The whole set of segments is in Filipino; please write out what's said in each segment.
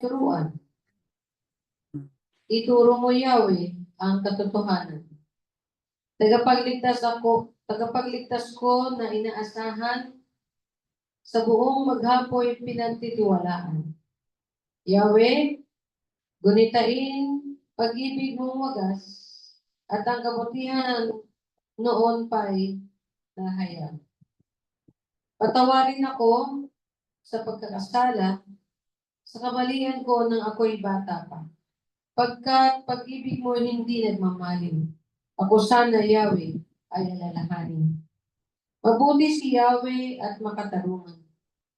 turuan. Ituro mo, Yahweh, ang katotohanan. Tagapagligtas ko na inaasahan, sa buong maghapoy pinagtitiwalaan. Yahweh, gunitain pag-ibig mong wagas at ang kabutihan noon pa'y nahayag. Patawarin ako sa pagkakasala sa kamalian ko nang ako'y bata pa. Pagkat pag-ibig mo hindi nagmamalim. Ako sana, Yahweh, ay alalahanin. Mabuti si Yahweh at makatarungan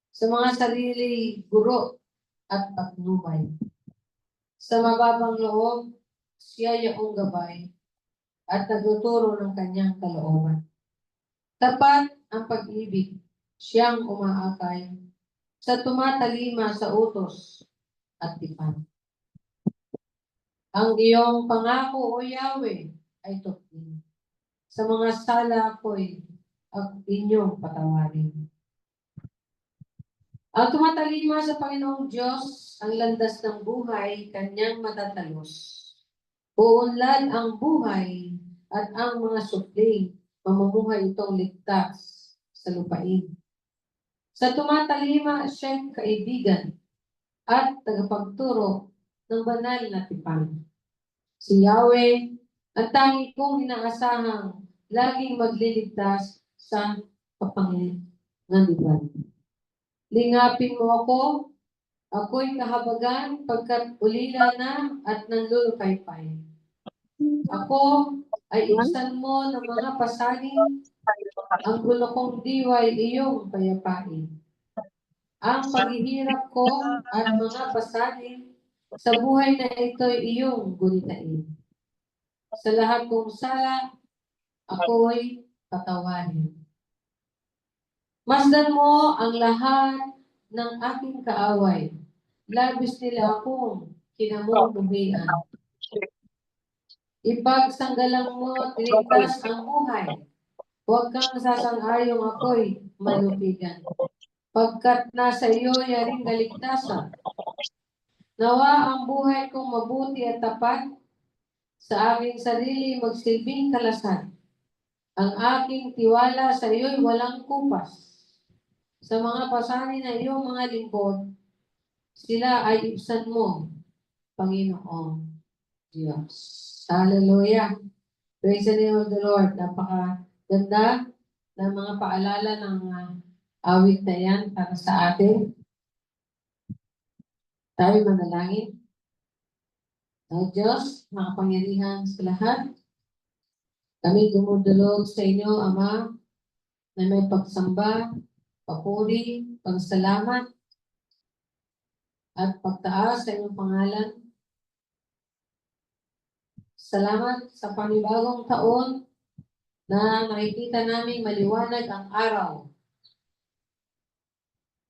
sa mga sarili guro at patnubay. Sa mababang loob, siya yaong gabay at nagtuturo ng kanyang kalooban. Tapat ang pag-ibig, siyang umaakay sa tumatalima sa utos at tipan. Ang iyong pangako, O Yahweh, ay tuklin. Sa mga sala ko'y ang inyong patawarin. Ang tumatalima sa Panginoong Diyos, ang landas ng buhay, kanyang matatalos. Uunlad ang buhay at ang mga supling, mamumuhay itong ligtas sa lupain. Sa tumatalima, siya'y kaibigan at tagapagturo ng banal na tipan. Si Yahweh, ang tangi kong inaasahang laging magliligtas sa kapangyarihan. Lingapin mo ako, ako'y kahabagan pagkat ulila na at nanlulupaypay. Ako ay ibsan mo ng mga pasaning, ang gulo kong diwa'y iyong payapain. Ang paghihirap ko at mga pasaning sa buhay na ito'y iyong gunitain. Sa lahat kong sala, ako'y patawarin. Masdan mo ang lahat ng aking kaaway. Labis nila akong kinamumuhian. Ipagsanggalang mo at iligtas ang buhay. Huwag kang sasang-ayong ako'y malupigan. Pagkat nasa iyo yaring kaligtasan. Nawa ang buhay kong mabuti at tapat, sa aking sarili magsilbing kalasan. Ang aking tiwala sa iyo'y walang kupas. Sa mga pasanin na iyong mga lingkod, sila ay ibsan mo, Panginoong Diyos. Hallelujah. Praise the name of the Lord. Napakaganda ng mga paalala ng awit na yan para sa atin. Tayo manalangin. O Diyos, makapangyarihan sa lahat, kami dumudulog sa inyo, Ama, na may pagsamba, papuri, pagsalamat, at pagtaas sa inyong pangalan. Salamat sa panibagong taon na nakikita namin maliwanag ang araw.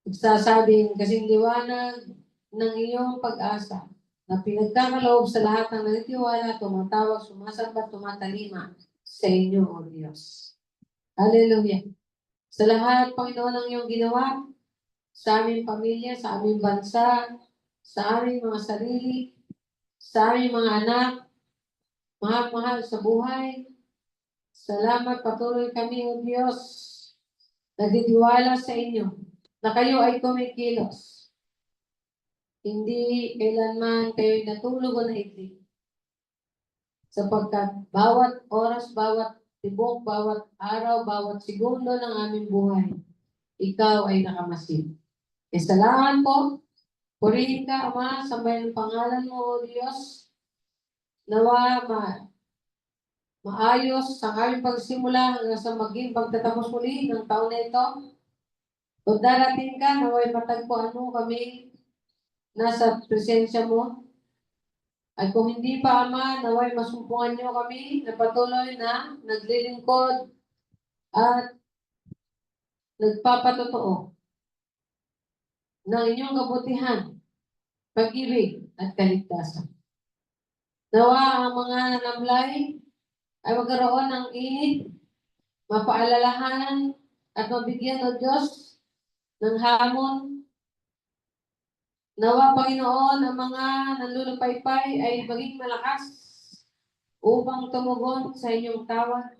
Nagsasabing kasing liwanag ng iyong pag-asa na pinagkakaloob sa lahat ng nagtitiwala, tumatawag, sumasamba, tumatalima sa inyo, O Diyos. Hallelujah. Sa lahat, Panginoon, ng iyong ginawa, sa aming pamilya, sa aming bansa, sa aming mga sarili, sa aming mga anak, mahal sa buhay. Salamat, patuloy kami, O Diyos, nagtitiwala sa inyo na kayo ay kumikilos. Hindi kailanman kayo'y natulog o naigli. Sapagkat bawat oras, bawat tibok, bawat araw, bawat segundo ng aming buhay, ikaw ay nakamasid. Salamat po. Purihin ka, Ama, sa may pangalan mo, O Diyos. Nawa maayos sa aming pagsimula hanggang sa maging pagtatapos muli ng taon na ito. Kung darating ka, naway matagpuan mo kami nasa presensya mo. At kung hindi pa, Ama, naway masumpungan niyo kami na patuloy na naglilingkod at nagpapatotoo ng inyong kabutihan, pag-ibig at kaligtasan. Nawa ang mga namlay ay magkaroon ng init, mapaalalahanan at mabigyan ng Diyos ng hamon Nawa, Panginoon, ang mga nanlulupaypay ay maging malakas upang tumugon sa inyong tawad.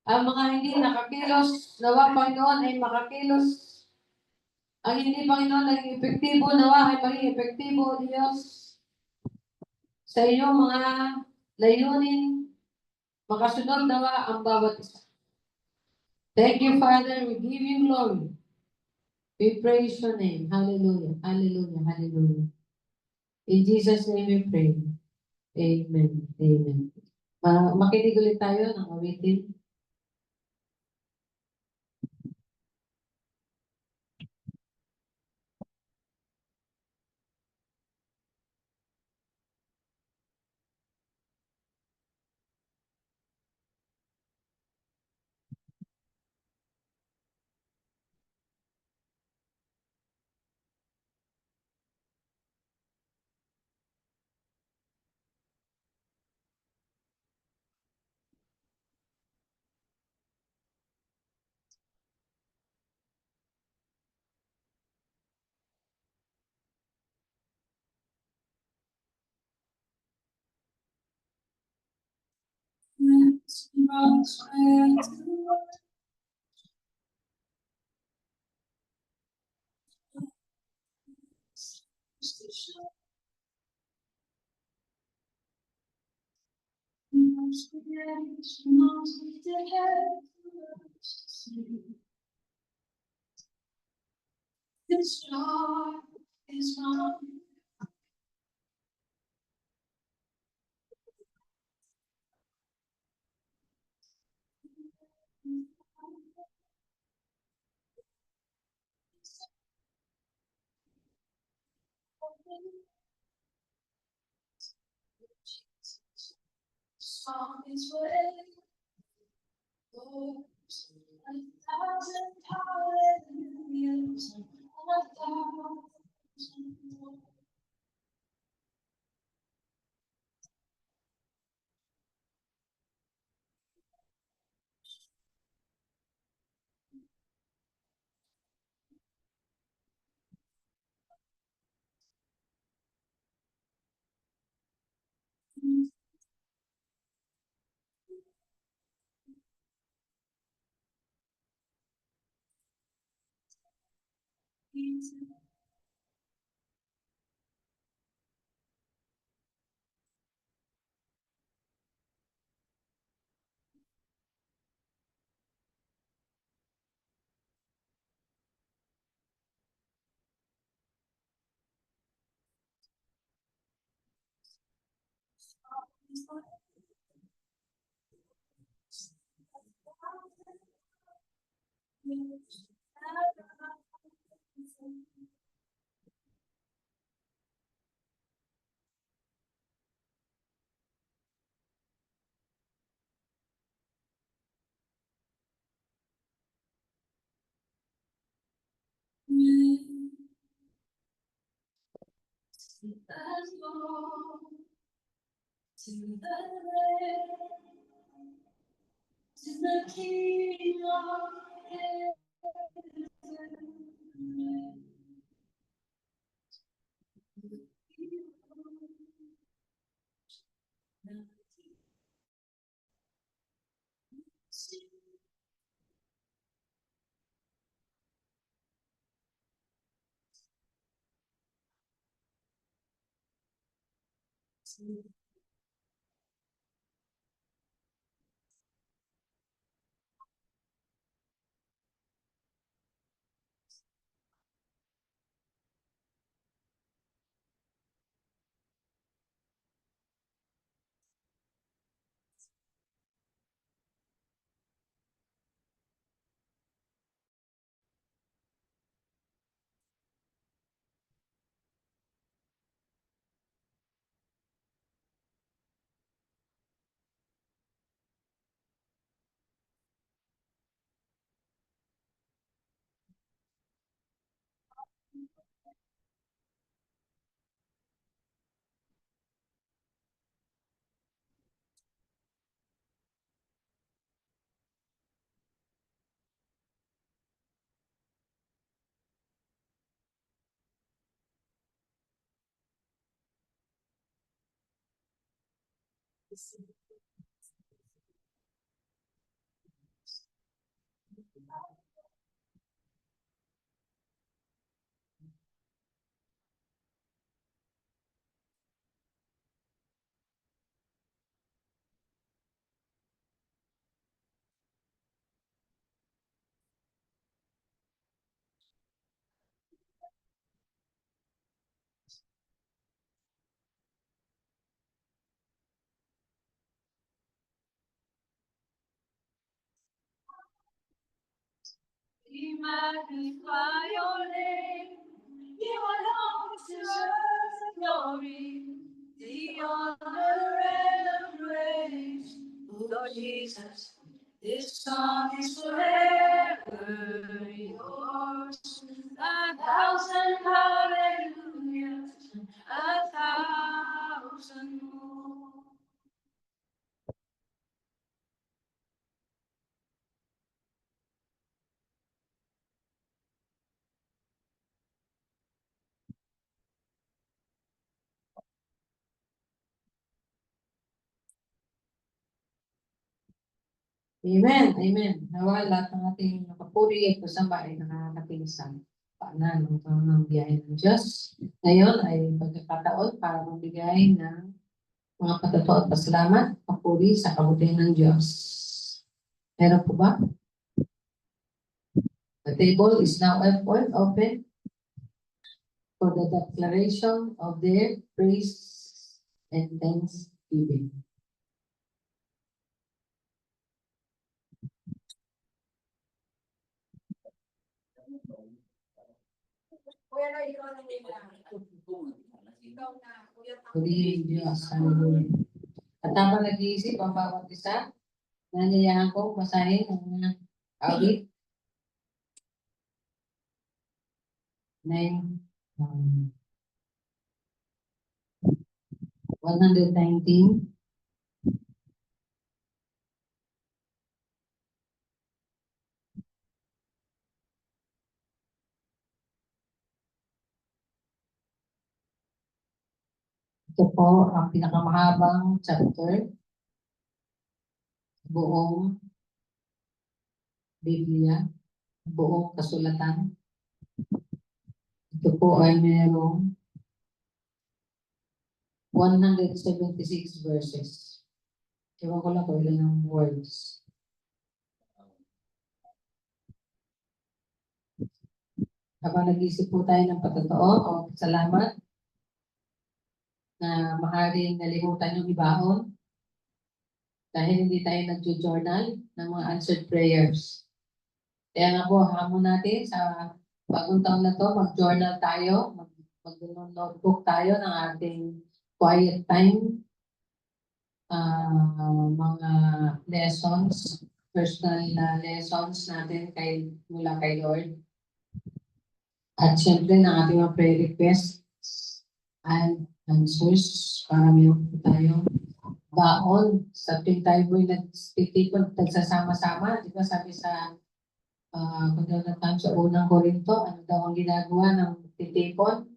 Ang mga hindi nakakilos, nawa, Panginoon, ay makakilos. Ang hindi, Panginoon, naging epektibo, nawa ay maging epektibo, Diyos, sa inyong mga layunin, makasunod nawa ang bawat isa. Thank you, Father. We give you glory. We praise your name. Hallelujah. Hallelujah. Hallelujah. In Jesus' name we pray. Amen. Amen. Makinig ulit tayo ng awitin. This joy is mine. Song is forever. A thousand hallelujahs and a thousand more. To the Lamb, to the King of heaven. We magnify your name. You alone deserve the glory, the honor, and the praise. Lord Jesus, this song is forever yours. 1,000 hallelujahs, 1,000 more. Amen, amen. Nawa lahat ng ating nakapuri at kasama ay nakakating sa paanan ng biyahe ng Diyos. Ngayon ay pagkakataon para magbigay ng mga patotoo at pasalamat, papuri sa kabutihan ng Diyos. Meron po ba? The table is now open for the declaration of their praise and thanksgiving. Purihin Diyos. Hallelujah. At habang nag-iisip ang bawat isa, nanyayahan ko basahin ang mga awit 119. Ito po ang pinakamahabang chapter buong Biblia, buong kasulatan. Ito po ay mayroong 176 verses. Ewan ko lang kung ilan ang words. Habang nag-isip po tayo ng patotoo o salamat na maaaring nalimutan yung ibaon dahil hindi tayo nag-journal ng mga answered prayers. Kaya nga po, hamon natin sa bagong taon na to, mag-journal tayo, mag-notebook tayo ng ating quiet time, mga lessons, personal lessons natin mula kay Lord. At syempre ng ating mga prayer requests and answers para mayroon po tayong baon. Sa tuwing tayo po'y nagtitipon, nagsasama-sama. Di ba sabi sa sa unang Korinto, ano daw ang ginagawa ng titipon?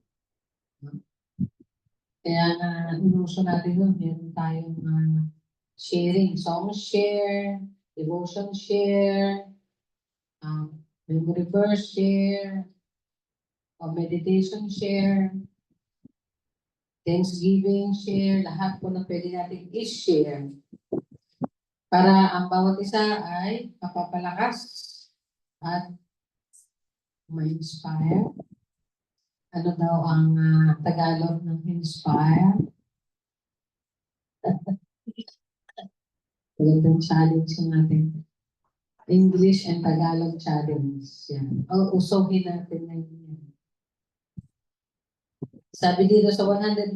Kaya na inuso natin nun, meron tayong sharing, song share, devotion share, memory verse share, o meditation share, Thanksgiving share, lahat po na pwede natin i-share para ang bawat isa ay mapapalakas at ma-inspire. Ano daw ang Tagalog ng inspire? Talagang challenge natin. English and Tagalog challenge. Yan. Usohin natin na yun. Sabi dito sa 119,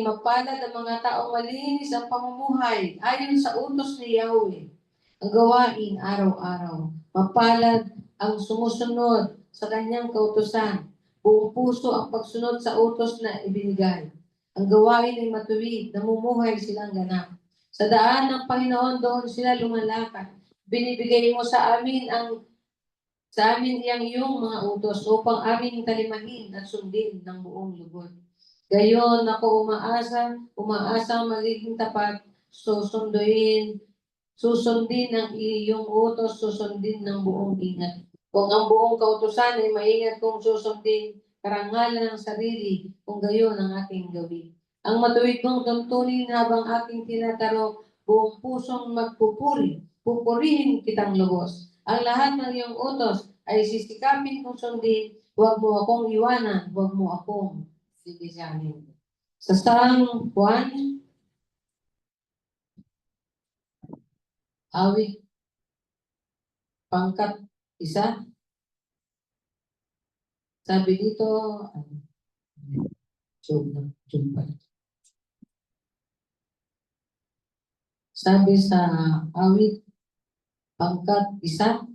mapalad ang mga taong malinis ang pamumuhay ayon sa utos ni Yahweh. Ang gawain araw-araw. Mapalad ang sumusunod sa kanyang kautusan. Buong puso ang pagsunod sa utos na ibinigay. Ang gawain ay matuwid, namumuhay silang ganap. Sa daan ng Panginoon doon sila lumalakad. Binibigay mo sa amin iyang iyong mga utos upang aming talimahin at sundin ng buong lubod. Gayon ako umaasa magiging tapat susundin ng iyong utos, susundin ng buong ingat. Kung ang buong kautusan ay maingat kung susundin, karangalan ng sarili, kung gayon ang aking gawin. Ang matuwid kong tuntunin habang aking tinataro, buong pusong pupurihin kitang lubos. Ang lahat ng iyong utos ay sisikapin kong sundin, huwag mo akong iwanan, huwag mo akong silisanin. Sa Sang Juan, awit pangkat 1, sabi dito, sabi sa awit pangkat 1,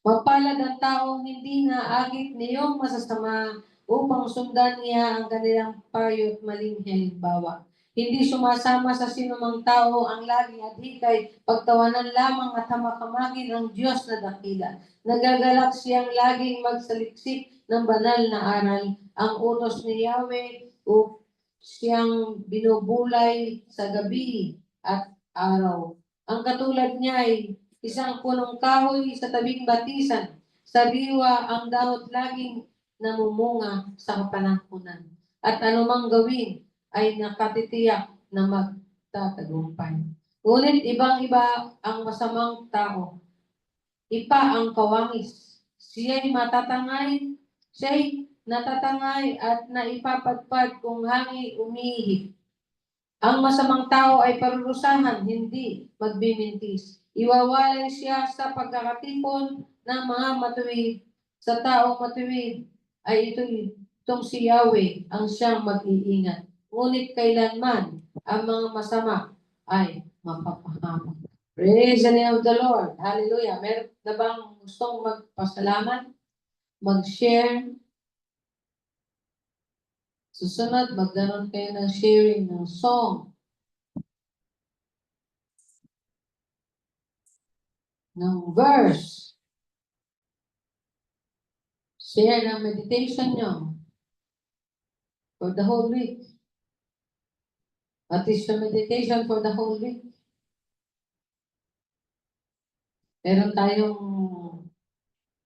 mapalad ang taong hindi naagit niyong masasama upang sundan niya ang kanilang payo at maling halimbawa. Hindi sumasama sa sinumang tao ang laging at hikay, pagtawanan lamang at hamakamakin ang Diyos na dakila. Nagagalak siyang laging magsaliksik ng banal na aral. Ang utos ni Yahweh o siyang binubulay sa gabi at araw. Ang katulad niya ay isang punong kahoy sa tabing batisan. Sariwa ang dahot laging namumunga sa kapanahunan. At anumang gawin ay nakatitiyak na magtatagumpay. Ngunit ibang-iba ang masamang tao. Ipa ang kawangis. Siya'y natatangay at naipapadpad kung hangi umihip. Ang masamang tao ay parurusahan, hindi magbimintis. Iwawalay siya sa pagkakatipon ng mga matuwid. Sa taong matuwid ay itong si Yahweh ang siyang mag-iingat. Ngunit kailanman ang mga masama ay mapapahamak. Praise the name of the Lord. Hallelujah. Meron na bang gustong magpasalamat? Mag-share? Susunod, magkaroon kayo ng sharing ng song, ng verse. Share ng meditation nyo for the whole week. What is the meditation for the whole week? Meron tayong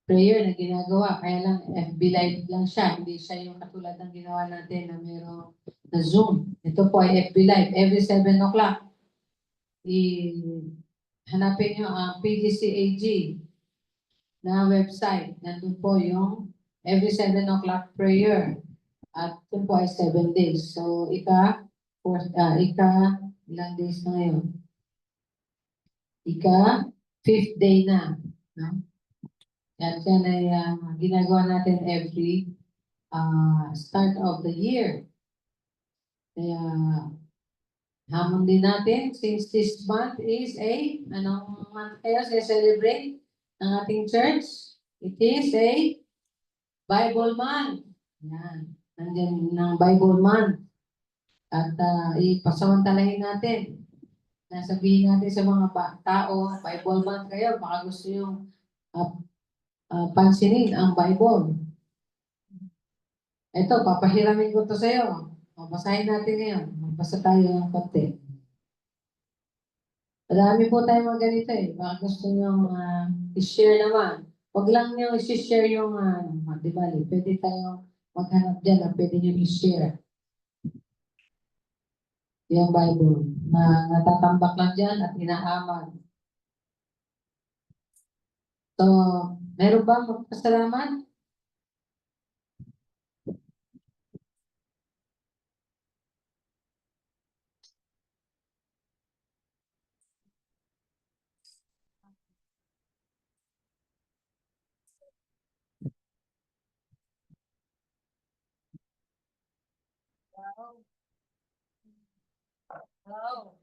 prayer na ginagawa, kaya lang FB Live lang siya. Hindi siya yung katulad ng ginawa natin na meron na Zoom. Ito po ay FB Live. Every 7 o'clock, hanapin nyo ang PGCAG na website. Nandun po yung every 7 o'clock prayer. At ito po ay 7 days. So, ilang days na ngayon? Fifth day na. No? At yan ay ginagawa natin every start of the year. Kaya hamon din natin, since this month is anong month kayo celebrate ng ating church? It is a Bible month. Yan. Nandiyan ng Bible month. At ipasawantalahin natin. Nasabihin natin sa mga tao, Bible month kayo, baka gusto yung pansinin ang Bible. Ito, papahiramin ko to sa iyo. Basahin natin ngayon. Magbasa tayo ng konti. Marami po tayo mga ganito eh. Baka gusto nyo i-share naman. Huwag lang nyo i-share yung di ba? Pwede tayo maghanap dyan na pwede nyo i-share yung Bible na natatambak lang dyan at inaaman. So, meron ba magpasalamat? Wow.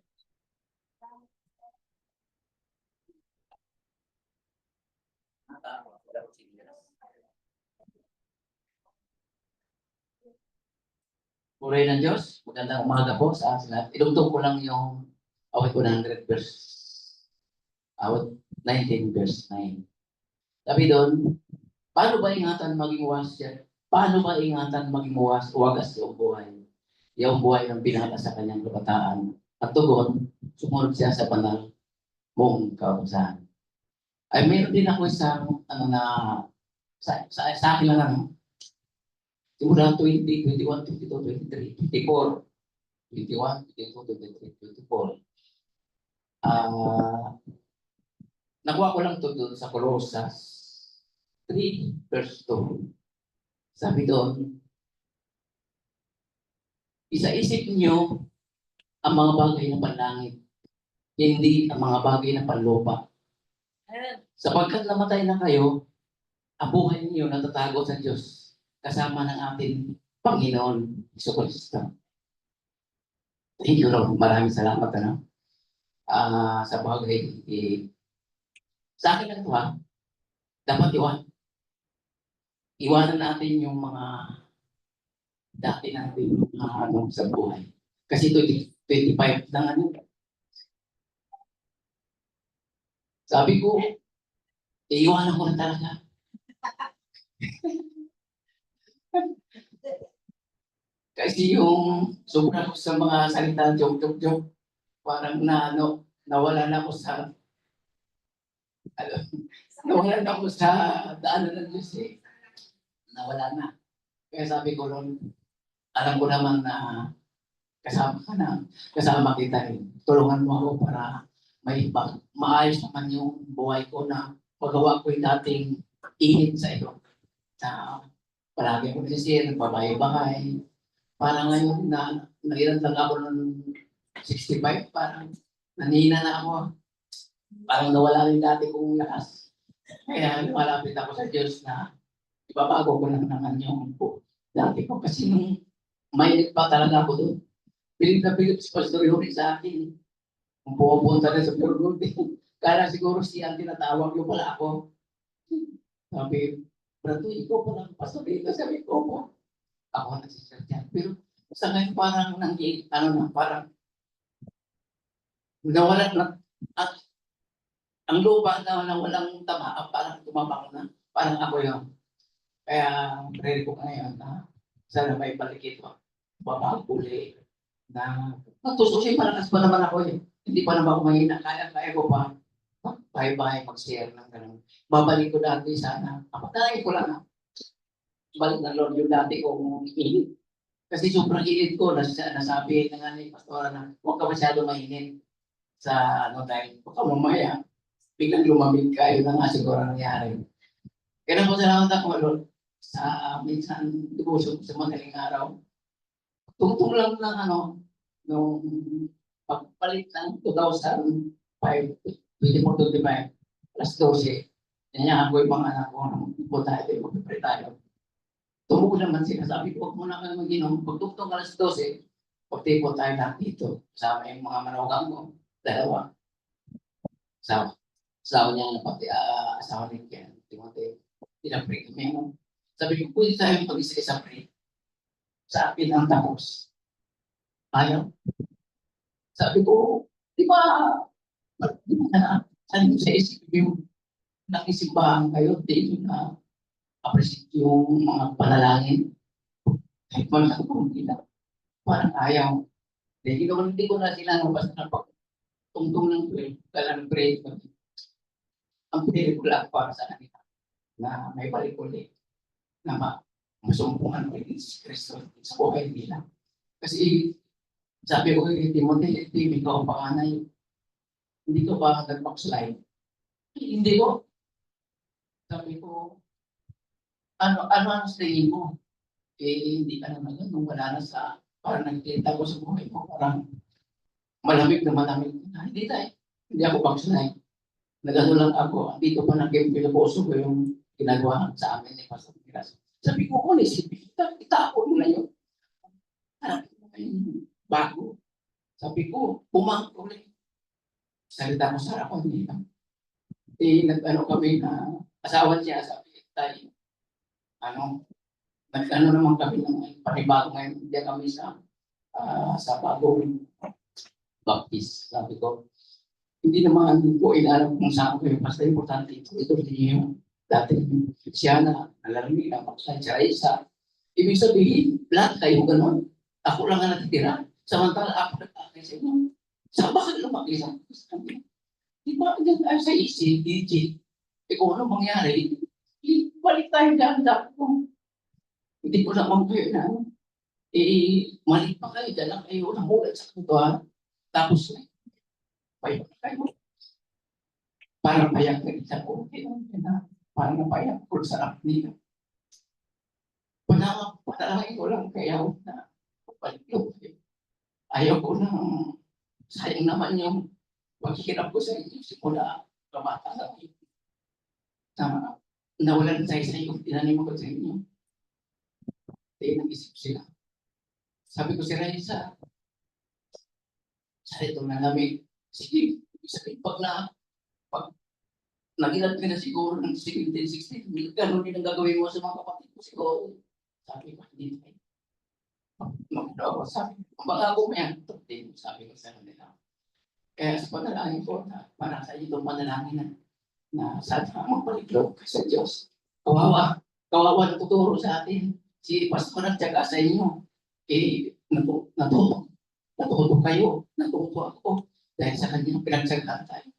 Puri ng Diyos, magandang umaga po sa atin lahat. Idugtong ko lang yung awit 100 verse, awit 19 verse 9. Sabi doon, paano ba ingatan maging wagas? Paano ba ingatan maging wagas yung buhay? Yung buhay ng pinaka sa kanyang kabataan. At tugon, sumunod siya sa banal mong kautusan. Ay, meron din ako isang, ano na, sa akin lang, ano, simula 20, 21, 22, 23, 24, 21, 22, 23, 24. Nakuha ko lang to doon sa Colossus 3, verse 2. Sabi doon, isa-isip niyo ang mga bagay na panlangit, hindi ang mga bagay na panlupa. Sapagkat namatay na kayo, ang buhay niyo natatago sa Diyos kasama ng ating Panginoon Jesucristo. Thank you, Lord. Maraming salamat. Ano? Sa bagay, sa akin lang ito, dapat iwanan natin yung mga dati natin sa buhay. Kasi 25 lang ano. Sabi ko, iiwanan ko na talaga. Kasi yung sobra ko sa mga salita, joke, parang nawala na ako sa, nawala na ako sa daanan ng Diyos eh. Nawala na. Kaya sabi ko ron, alam ko naman na kasama kita eh. Tulungan mo ako para maayos naman yung buhay ko na magawa ko yung dating init sa iyo. Na palagi ko nasisir, nagbabahay-bahay. Parang ngayon na nailan lang ako ng 65, parang nanina na ako. Parang nawala rin dati kong lakas. Kaya lumalapit ako sa Diyos na ibabago ko lang naman yung dati ko. Kasi nung mainit pa talaga ako doon. Pilit na pilit si Pastor Yuri sa akin. Kung pupunta na sa pure gold, kaya siguro siya ang tinatawag yung pala ako. Sabi, Brato, ikaw pala ang Pastor Yuri. Sabi ko po, ako nagsisir dyan. Pero sa ngayon parang parang nawalan na, at ang lupa na walang tama, parang tumabang na. Parang ako yun. Kaya, pray ko ngayon na sana may balik ito. Babago ulit. Na matususin, malakas pa naman ako eh. Hindi pa naman ako mahina. Kaya ko pa. Bye-bye, mag-share ng ganun. Babalik ko dati sana. Kapag ko lang balik na Lord yung dati kong init. Kasi sobrang init ko, nasabi na nga ni Pastora na huwag ka masyado mainit sa dahil baka mamaya biglang lumamig ka, yun na nga siguro nangyari. Kaya po salamat ako Lord sa minsan devotion sa madaling araw. Tungtong lang ng nung pagpalit ng 2005, 24-25, plus 12, kanya ako yung mga anak ko, po tayo, magpapre tayo. Tumuko naman sila, sabi ko, huwag muna kayo mag-inom. Pagtuktong alas 12, pagtipo tayo lahat dito. Kasama yung mga manugang ko, dalawa. Asawa niya na pati, asawa ni Ken, Timothy, pinapre kami. Sabi ko, pwede tayo pag-isa-isa pre. Sa akin ang tapos. Ayaw. Sabi ko, di ba na, saan sa isip yung nakisimbahan kayo, dito na appreciate yung mga panalangin. Kahit mga kung nila, parang ayaw. Hindi ko na sila basta na pagtungtong ng pray, kalang pray. Ang pray ko lang para sa kanila na may balik ulit na masumpungan ulit si Kristo sa buhay nila. Kasi sabi ko kay Timothy, ikaw ang panganay. Hindi ko ba nag-backslide? Hindi ko. Sabi ko, ano ang tingin mo? Hindi ka naman yun. Nung wala na sa, parang nagkita ko sa buhay mo, parang malamig na malamig. Hindi tayo. Hindi ako backslide. Nagano lang ako. Dito pa naging pinuposo ko yung ginagawa sa amin ni Pastor Miras. Sabi ko, itapo mo na yun. Bago. Sabi ko, pumangat ulit. Salita ko sa harapan nila. Nag-ano kami na asawa niya, sabi tayo, nag-ano naman kami ng panibago ngayon, hindi kami sa bagong baptist. Sabi ko, hindi naman po inalam kung saan ko yung basta importante ito din yung dati siya na nalalamig na maksay siya isa. Ibig sabihin, lahat kayo ganon. Ako lang ang natitira. Samantala ako nag-akay sa inyo. Saan ba ka lumaki? Di ba dyan tayo sa isip, Egypt? Kung ano mangyari, balik tayo dyan ko. Hindi ko naman kayo na, mali pa kayo, dyan lang kayo, namulat sa kutuan. Tapos, payak kayo. Parang payak na isa ko, parang payak ko sa apnila. Panalangin ko lang kayo na balik kayo. Ayaw ko na, sayang naman yung paghihirap ko sa inyo, simula kamata na nawalan tayo sa iyo, tinanim ko sa inyo. Tayo nag-isip sila. Sabi ko si Raisa, sa ito na namin, sige, sabihin, pag nagilat ka na siguro ng 17, 16, gano'n din ang gagawin mo sa mga kapatid ko siguro. Sabi ko, hindi tayo. Magdawa, sabi ko, mga ako may antok din, sabi ko sa kanila. Kaya sa panalangin ko, para sa iyo itong panalangin na sana magpaliklog ka sa Diyos. Kawawa na tuturo sa atin. Si Pastor at saka sa inyo. Natuto kayo. Natuto ako. Dahil sa kanyang pinagsagaan tayo.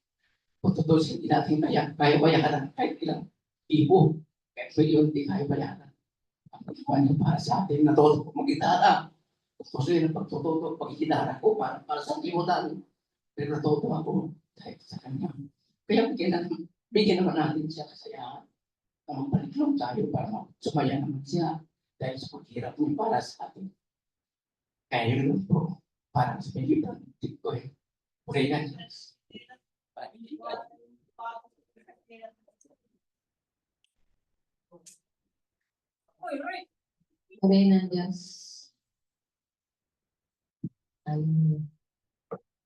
Kung tutusin, hindi natin kaya bayaran kahit ilang ibo. Kahit milyon, hindi kaya bayaran. Ang pagkakuan niyo para sa atin, natuto ko mag-gitara. Gusto yun ang pagtututo, pag-gitara ko para sa limutan. Pero natuto ako dahil sa kanya. Kaya bigyan naman natin siya kasayahan na magpaliklog tayo para sumaya naman siya dahil sa paghirap niya para sa atin. Kaya yun lang po, parang sa Pilipinas, ko eh. Okay na siya. Pagay ng Diyos.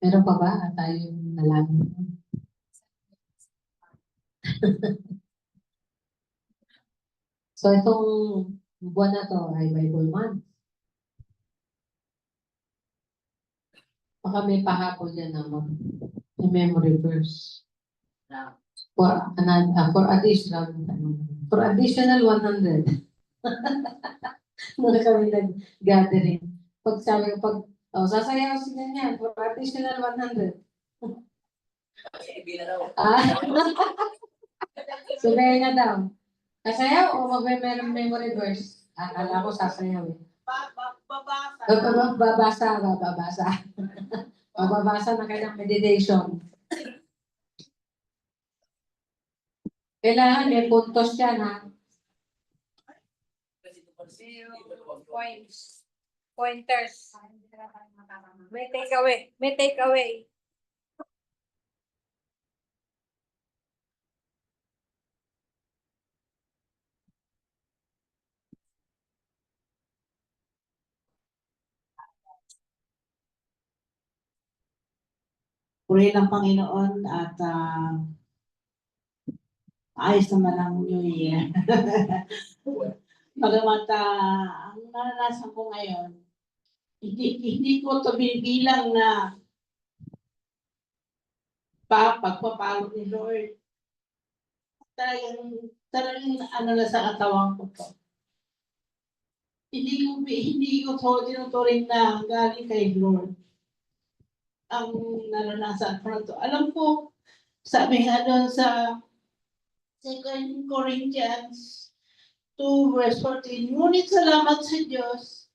Meron pa ba tayong nalaman? So itong buwan na to ay Bible month. Baka may pahapon yan na memory verse. For additional 100. Muna kami nag-gathering. Pag sabi ko, sasayaw si ganyan for additional 100. So, kaya nga daw. Sasayaw o memory verse? Akala ko sasayaw eh. Babasa. Babasa na kailang meditation. Kailangan may puntos yan ha. Pointers. May take away. Purihin ang Panginoon at ayos naman ang New Year. Bagamat ang naranasan ko ngayon, hindi ko ito binibilang na pagpapalo ni Lord. Talagang ano na sa katawan ko to. Hindi ko to tinuturing na galing kay Lord ang naranasan ko na to. Alam ko, sabi nga doon sa 2 Corinthians 2 verse 14, ngunit salamat sa Diyos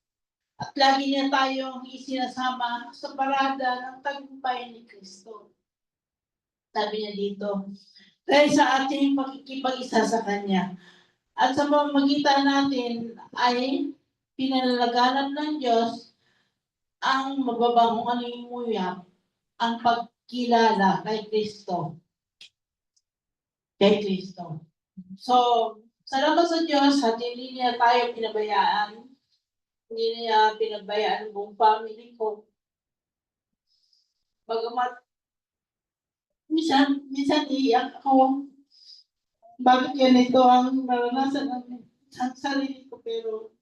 at lagi niya tayong isinasama sa parada ng tagumpay ni Kristo. Sabi niya dito, dahil sa ating pakikipag-isa sa Kanya. At sa pamamagitan natin ay pinalalaganap ng Diyos ang mababangong alimuyak, ang pagkilala kay Kristo. So, salamat sa Diyos at hindi niya tayo pinabayaan. Hindi niya pinabayaan ang buong family ko. Bagamat minsan iiyak ako. Bakit ganito ang naranasan namin sa sarili ko, pero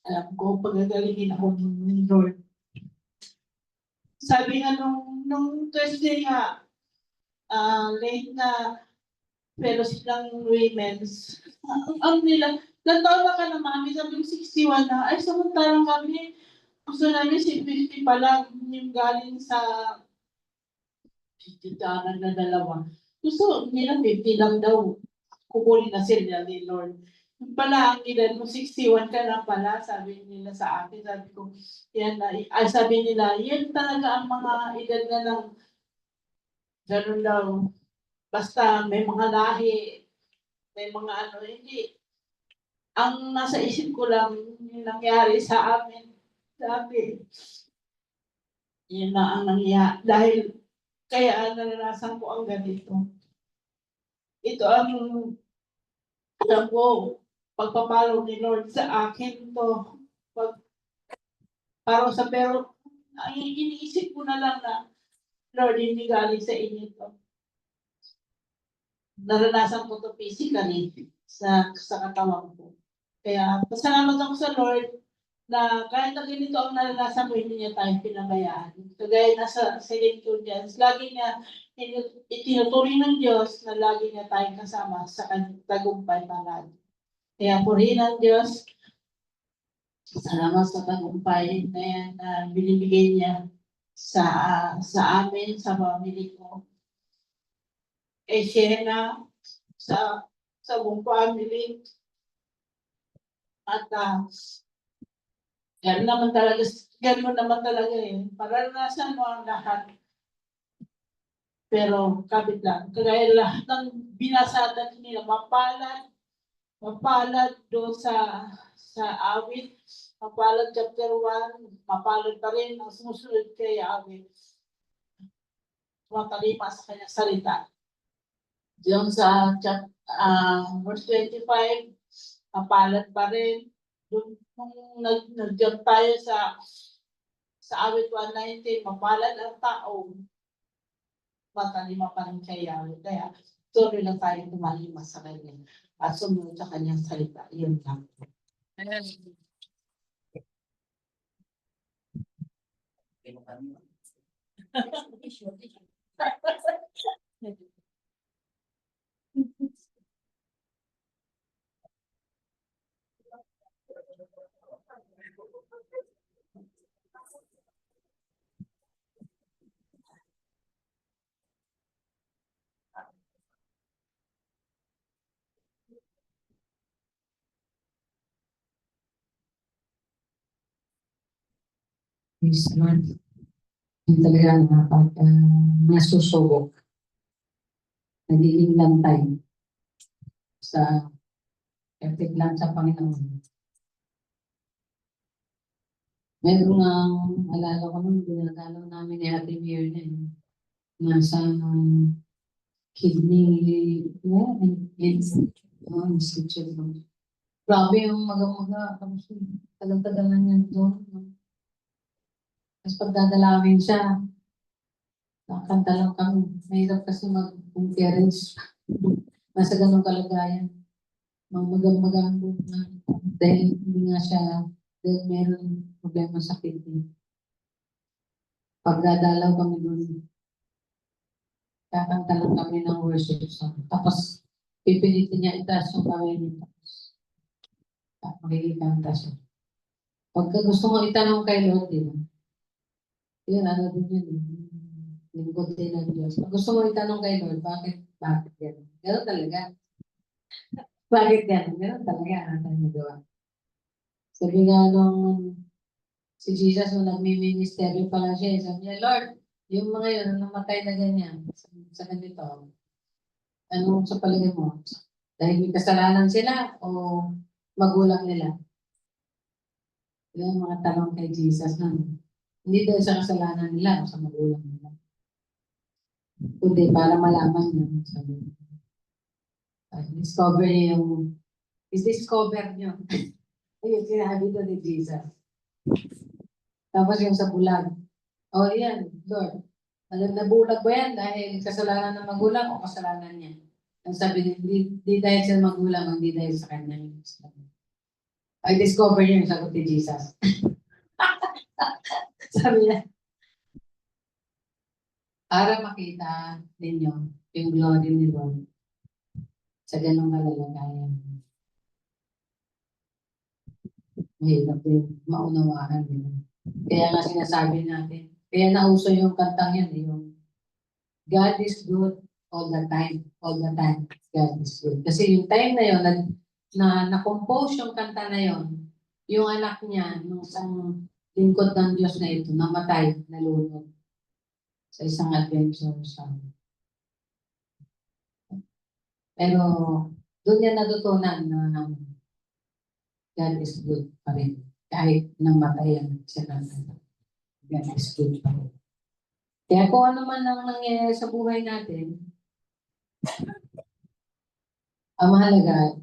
alam ko, pagagalingin ako ng Lord. Sabi nga nung Thursday nga, late na fellowship ng women's, ang nila, natawa ka na mami, sabi ko 61 na, ay samantalang kami, gusto namin si 50 pa lang yung galing sa titanan na dalawa. Gusto nila 50 lang daw. Kukunin na sila ni Lord. Yung pala, ang edad mo, 61 ka na pala, sabi nila sa akin. Sabi ko, yan na, sabi nila, yan talaga ang mga edad na lang, ganun daw. Basta may mga lahi, may mga ano, hindi. Ang nasa isip ko lang, yung nangyari sa amin, sabi, yun na ang nangyari. Dahil, kaya naranasan ko ang ganito. Ito ang, alam ko, pagpapalo ni Lord sa akin to. Para sa pero, ang iniisip ko na lang na, Lord, hindi galing sa inyo to. Naranasan ko to physically sa katawan ko. Kaya, pasalamat ako sa Lord na kahit na ganito ang naranasan ko, hindi niya tayo pinabayaan. Kagaya na sa 2 Corinthians, lagi niya itinutuloy ng Diyos na lagi niya tayong kasama sa kanyang tagumpay palagi. Kaya purihin ang Diyos. Salamat sa tagumpay na yan na binibigay niya sa amin, sa family ko. Siena, sa buong family. At gano'n naman talaga Paranasan mo ang lahat. Pero kapit lang. Kagaya lahat ng binasatan nila, mapalad doon sa awit, mapalad chapter 1, mapalad pa rin ang sumusunod kay awit. Matalima sa kanyang salita. Diyan sa verse 25, mapalad pa rin. Doon nung nag-jump tayo sa awit 119, mapalad ang tao, matalima pa rin kay Yahweh. Kaya tuloy lang tayo tumalima sa kanya at sumunod sa kanyang salita. Yun lang. Yes, Lord. Yung talaga pag nasusubok, nagiging lantay sa effect lang sa Panginoon. Meron ang alala ko nung dinadalaw namin ni Ate Mirna nasa kidney institute. Grabe yung maga-maga. Tapos tagal-tagal na niyan doon. Tapos pagdadalawin siya, nakakanta lang kami. Mahirap kasi mag-conference. Nasa ganong kalagayan. Magang-magang na. Dahil hindi nga siya, dahil meron problema sa kidney. Pagdadalaw kami doon, kakanta lang kami ng worship song. Tapos, pipilitin niya itaas yung kamay niya. Tapos, makikikanta siya. Pagka gusto mo itanong kay Lord, di ba? Yun, ano din yun. Lingkod din ng Diyos. Pag gusto mo itanong kay Lord, bakit yan? Gano'n talaga. Bakit yan? Gano'n talaga. Ano tayo magawa? Sabi nga nung si Jesus, nung nagmi-ministeryo pa lang siya, sabi niya, Lord, yung mga yun, namatay na ganyan sa ganito, ano sa palagay mo? Dahil may kasalanan sila o magulang nila? Yung mga tanong kay Jesus na hindi dahil sa kasalanan nila o sa magulang nila. Kundi para malaman niyo. Sabi niya. Discover niyo yung is-discover niyo. Ayun, sinabi ito ni Jesus. Tapos yung sa bulag. O yan, Lord. Nabulag ba yan dahil kasalanan ng magulang o kasalanan niya? Ang sabi niya, di dahil sa magulang, hindi dahil sa kanya. Ay, discover niyo yung sagot ni Jesus. Sabi niya, para makita ninyo yung glory ni Lord sa ganong kalalagayan. Mahirap din maunawahan yun. Kaya nga sinasabi natin, kaya nauso yung kantang yan, yung God is good all the time. All the time, God is good. Kasi yung time na yun, na-compose yung kanta na yun, yung anak niya, nung isang lingkod ng Diyos na ito, namatay, nalunod sa isang adventure sa. Pero doon niya natutunan na God is good pa rin. Kahit namatayan siya ng God is good pa rin. Kaya kung ano man ang nangyayari sa buhay natin, ang mahalaga,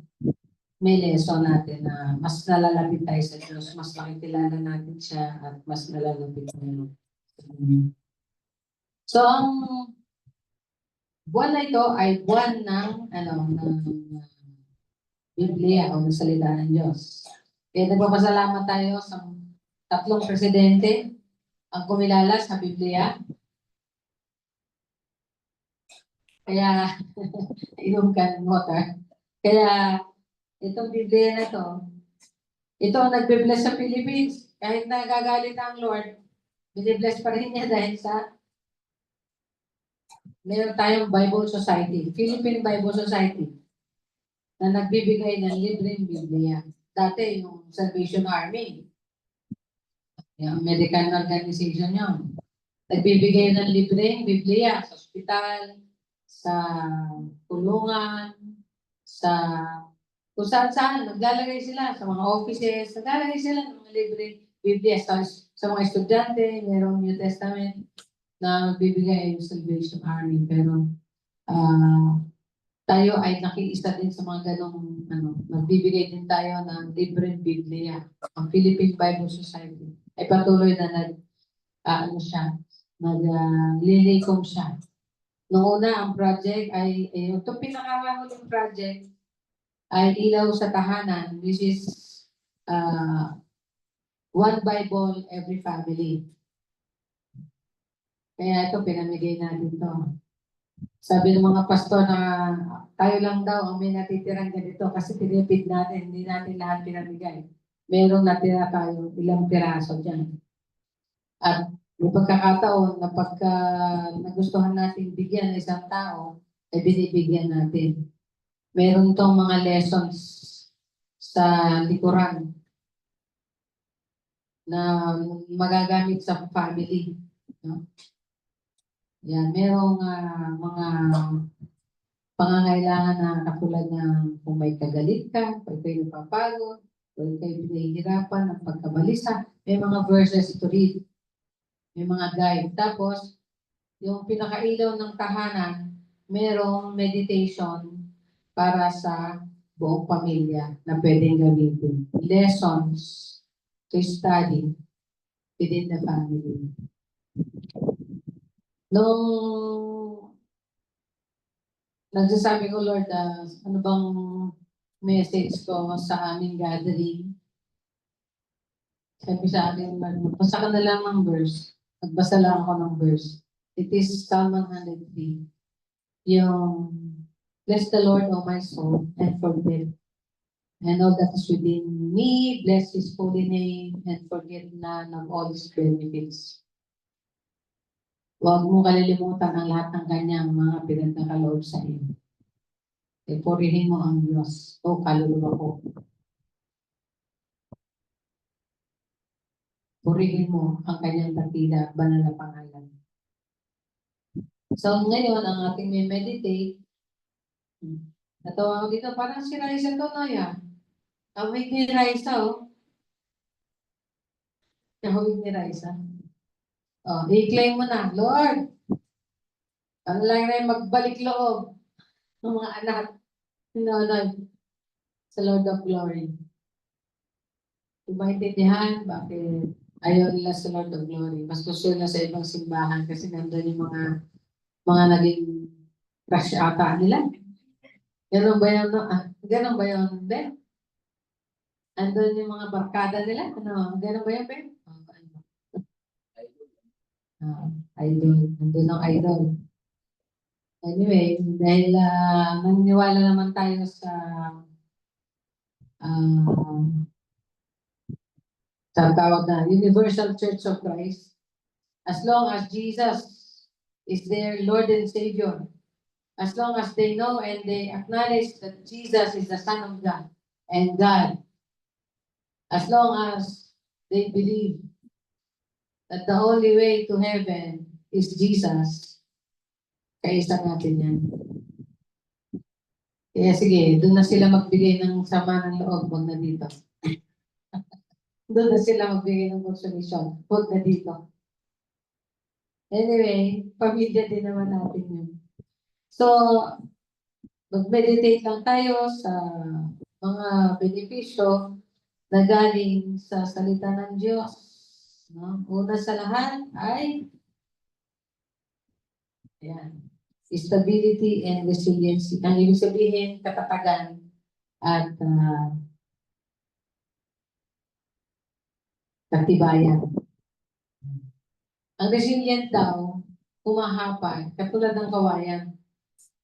may lesson natin na mas nalalapit tayo sa Diyos, mas makikilala natin siya, at mas nalalapit tayo sa Kanya. So, ang buwan na ito ay buwan ng Biblia o ng salita ng Diyos. Kaya nagpapasalamat tayo sa tatlong presidente ang kumilala sa Biblia. Kaya, inom ka ng water. Kaya, itong Biblia na to, ito ang nagbe-bless sa Philippines. Kahit nagagalit ang Lord, binibless pa rin niya dahil sa meron tayong Bible Society, Philippine Bible Society, na nagbibigay ng libreng Biblia. Dati yung Salvation Army, yung American organization yun. Nagbibigay ng libreng Biblia sa ospital, sa kulungan, sa kung saan-saan. Naglalagay sila sa mga offices, naglalagay sila ng mga libreng Biblia. Sa mga estudyante, mayroong New Testament na bibigay yung Salvation Army. Pero tayo ay nakiisa din sa mga ganong nagbibigay din tayo ng libreng Biblia. Ang Philippine Bible Society ay patuloy na naglilikom siya. Noong una, ang project ay, ito pinakahuling project ay ilaw sa tahanan, which is one Bible every family. Kaya ito, pinamigay natin to. Sabi ng mga pastor na tayo lang daw ang may natitirang ganito kasi tinipid natin, hindi natin lahat pinamigay. Merong natira tayo, ilang piraso dyan. At may pagkakataon na pagka nagustuhan natin bigyan ng isang tao, ay binibigyan natin. Meron tong mga lessons sa likuran na magagamit sa family. No? Yan, merong mga pangangailangan na katulad ng kung may kagalit ka, kung kayo napapagod, kung kayo pinahihirapan ng pagkabalisa, may mga verses to read. May mga guide. Tapos, yung pinakailaw ng tahanan, merong meditation para sa buong pamilya na pwedeng gamitin. Lessons to study within the family. Nung nagsasabi ko, Lord, ano bang message ko sa aming gathering? Sabi sa akin, magbasa ka na lang ng verse. Nagbasa lang ako ng verse. It is Psalm 103. Yung, bless the Lord, O my soul, and forget. And all that is within me, bless His holy name, and forget none of all His benefits. Huwag mo kalilimutan ang lahat ng kanyang mga pinagkakaloob sa iyo. E purihin mo ang Diyos, o kaluluwa ko. Purihin mo ang kanyang dakila, banal na pangalan. So ngayon, ang ating may meditate, natawa ko dito, parang si Raisa to, Noya. Kawig ni Raisa, oh. Kawig ni Raisa. Oh, i-claim mo na, Lord, ano lang na yung magbalik loob ng mga anak sa Lord of Glory. Kung maintindihan, bakit ayaw nila sa Lord of Glory. Mas gusto nila sa ibang simbahan kasi nandun yung mga naging crush ata nila. Ganun ba yun? Ganun ba yun? Hindi. Andun yung mga barkada nila. Ganun ba yun, Ben? Idol. Andun ang idol. Anyway, dahil naniniwala naman tayo sa tawag na Universal Church of Christ, as long as Jesus is their Lord and Savior. As long as they know and they acknowledge that Jesus is the Son of God and God. As long as they believe that the only way to heaven is Jesus, kaisa natin yan. Kaya sige, doon na sila magbigay ng sama ng loob, huwag na dito. Doon na sila magbigay ng consolation, huwag na dito. Anyway, pamilya din naman natin yun. So, mag-meditate lang tayo sa mga benepisyo na galing sa salita ng Diyos. No? Una sa lahat ay ayan, stability and resiliency. Ang ibig sabihin, katatagan at katibayan. Ang resilient daw, humahapay, katulad ng kawayan.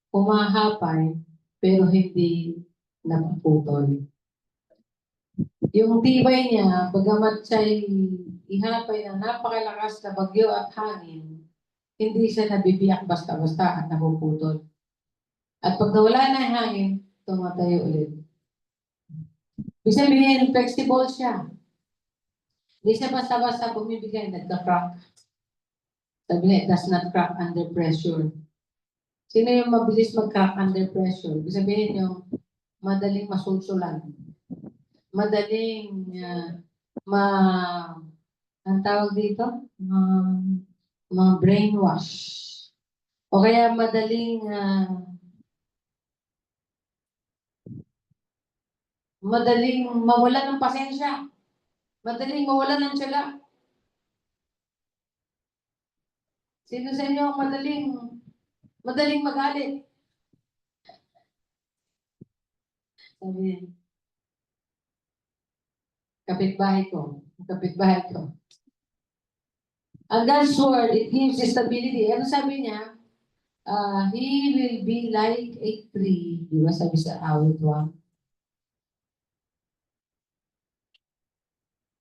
Humahapay, pero hindi napuputol. Yung tibay niya, bagamat siya'y ihapay ng napakalakas na bagyo at hangin, hindi siya nabibiyak basta-basta at napuputol. At pag nawala na yung hangin, tumatayo ulit. Ibig sabihin, flexible siya. Hindi siya basta-basta bumibigay, nagka-crack. Sabi niya, it does not crack under pressure. Sino yung mabilis mag-crack under pressure? Ibig sabihin yung madaling masulsulan. Madaling ang tawag dito? Mga brainwash. O kaya madaling mawalan ng pasensya. Madaling mawalan ng tiyaga. Sino sa inyo ang madaling magalit? Sabi, kapitbahay ko. Ang God's word, it gives stability. Ano sabi niya? He will be like a tree. Di ba sabi sa awit 1?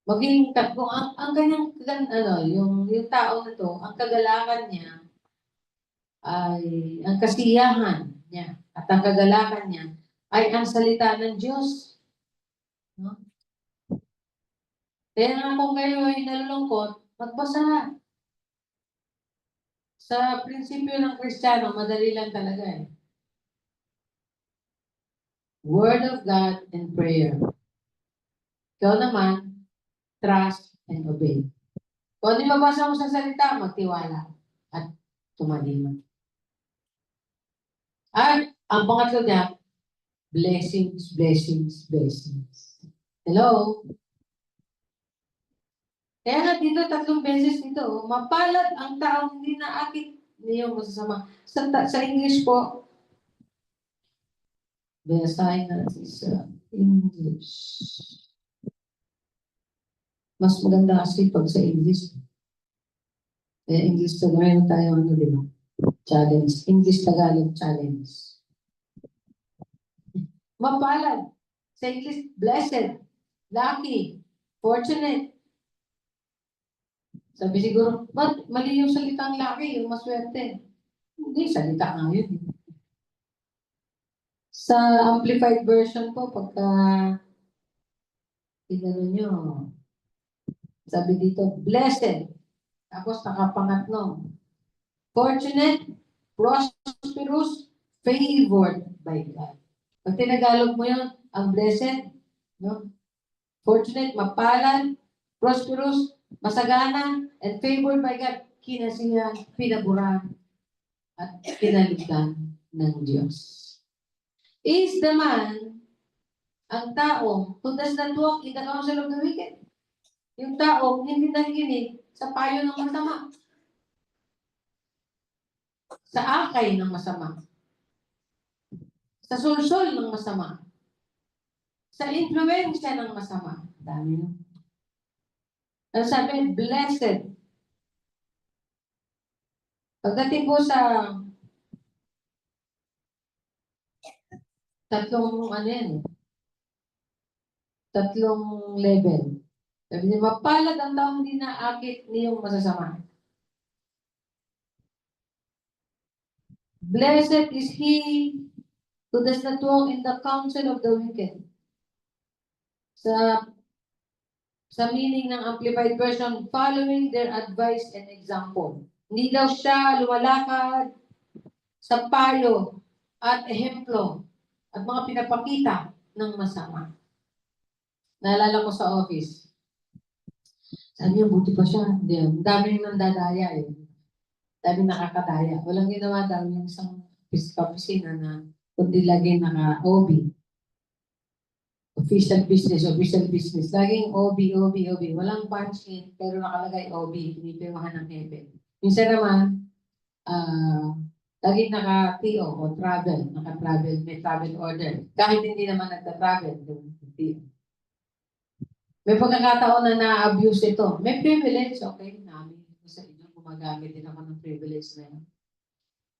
Maging kung ang kanyang yung tao na to, ang kagalakan niya ay ang kasiyahan niya at ang kagalakan niya ay ang salita ng Diyos. No? Kaya nga kung kayo ay nalulungkot, magbasa. Sa prinsipyo ng Kristiyano, madali lang talaga eh. Word of God and prayer. Ikaw naman, trust and obey. Kung ano yung mabasa mo sa salita, magtiwala at tumalima. At ang pangatlo niya, blessings, blessings, blessings. Hello? Kaya nga dito, 3 beses dito, mapalad ang taong hindi naakit niyong masasama. Sa English po, basahin natin sa English. Mas maganda kasi pag sa English. Kaya English Tagalog tayo, di ba? Challenge. English Tagalog challenge. Mapalad. Sa English, blessed, lucky, fortunate. Sabi siguro, ba't mali yung salitang lucky, yung maswerte? Hindi, salita nga yun. Sa amplified version po, pagka tinano nyo, sabi dito, blessed. Tapos nakapangatlo. Fortunate, prosperous, favored by God. Pag tinagalog mo yun, ang blessed, no? Fortunate, mapalad, prosperous, masagana, and favored by God, kinasiya, pinaburan, at kinaligtan ng Diyos. Is the man, ang tao, who does not walk in the counsel of the wicked. Yung tao, hindi nakikinig sa payo ng masama. Sa akay ng masama. Sa sulsol ng masama. Sa influensya ng masama. Dami yun. Ang sabi, blessed. Pagdating po sa tatlong level. Sabi niya, mapalad ang taong hindi naakit niyong masasama. Blessed is he who does not walk in the counsel of the wicked. Sa meaning ng Amplified Version, following their advice and example. Hindi daw siya lumalakad sa payo at ehemplo at mga pinapakita ng masama. Naalala ko sa office. Sabi niya, buti pa siya. Hindi, ang dami nang dadaya eh. Dami nakakadaya. Walang ginawa daw yung isang opisina na kundi lagi naka-OB. Official business. Laging OB. Walang punch in, pero nakalagay OB. Pinipirmahan ng hepe. Minsan naman, laging naka-TO o travel. Naka-travel, may travel order. Kahit hindi naman nagta-travel. May pagkakataon na na-abuse ito. May privilege, okay? Namin sa inyo, gumagamit din ako ng privilege na yun.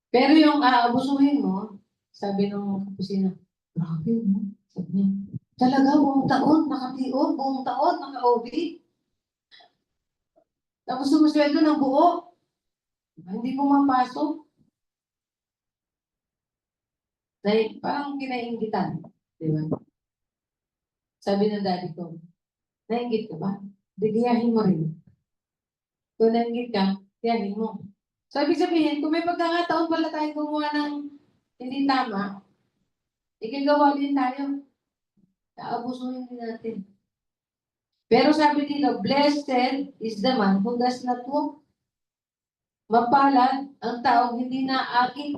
Pero yung aabusuhin mo, sabi ng opisina, grabe mo. Sabi niya, talaga, buong taon, naka-TO, buong taon, naka-OB. Tapos sumusweldo ng buo. Hindi pumapasok. Dahil parang kinaingitan. Di ba? Sabi ng daddy ko, nainggit ka ba? Digayahin mo rin. Kung nainggit ka, tiyahin mo. So, ibig sabihin, kung may pagkakataon pala tayo gumawa ng hindi tama, ikagawa din tayo. Kaabusuhin din natin. Pero sabi dito, blessed is the man who does not walk. Mapalad ang taong hindi naakit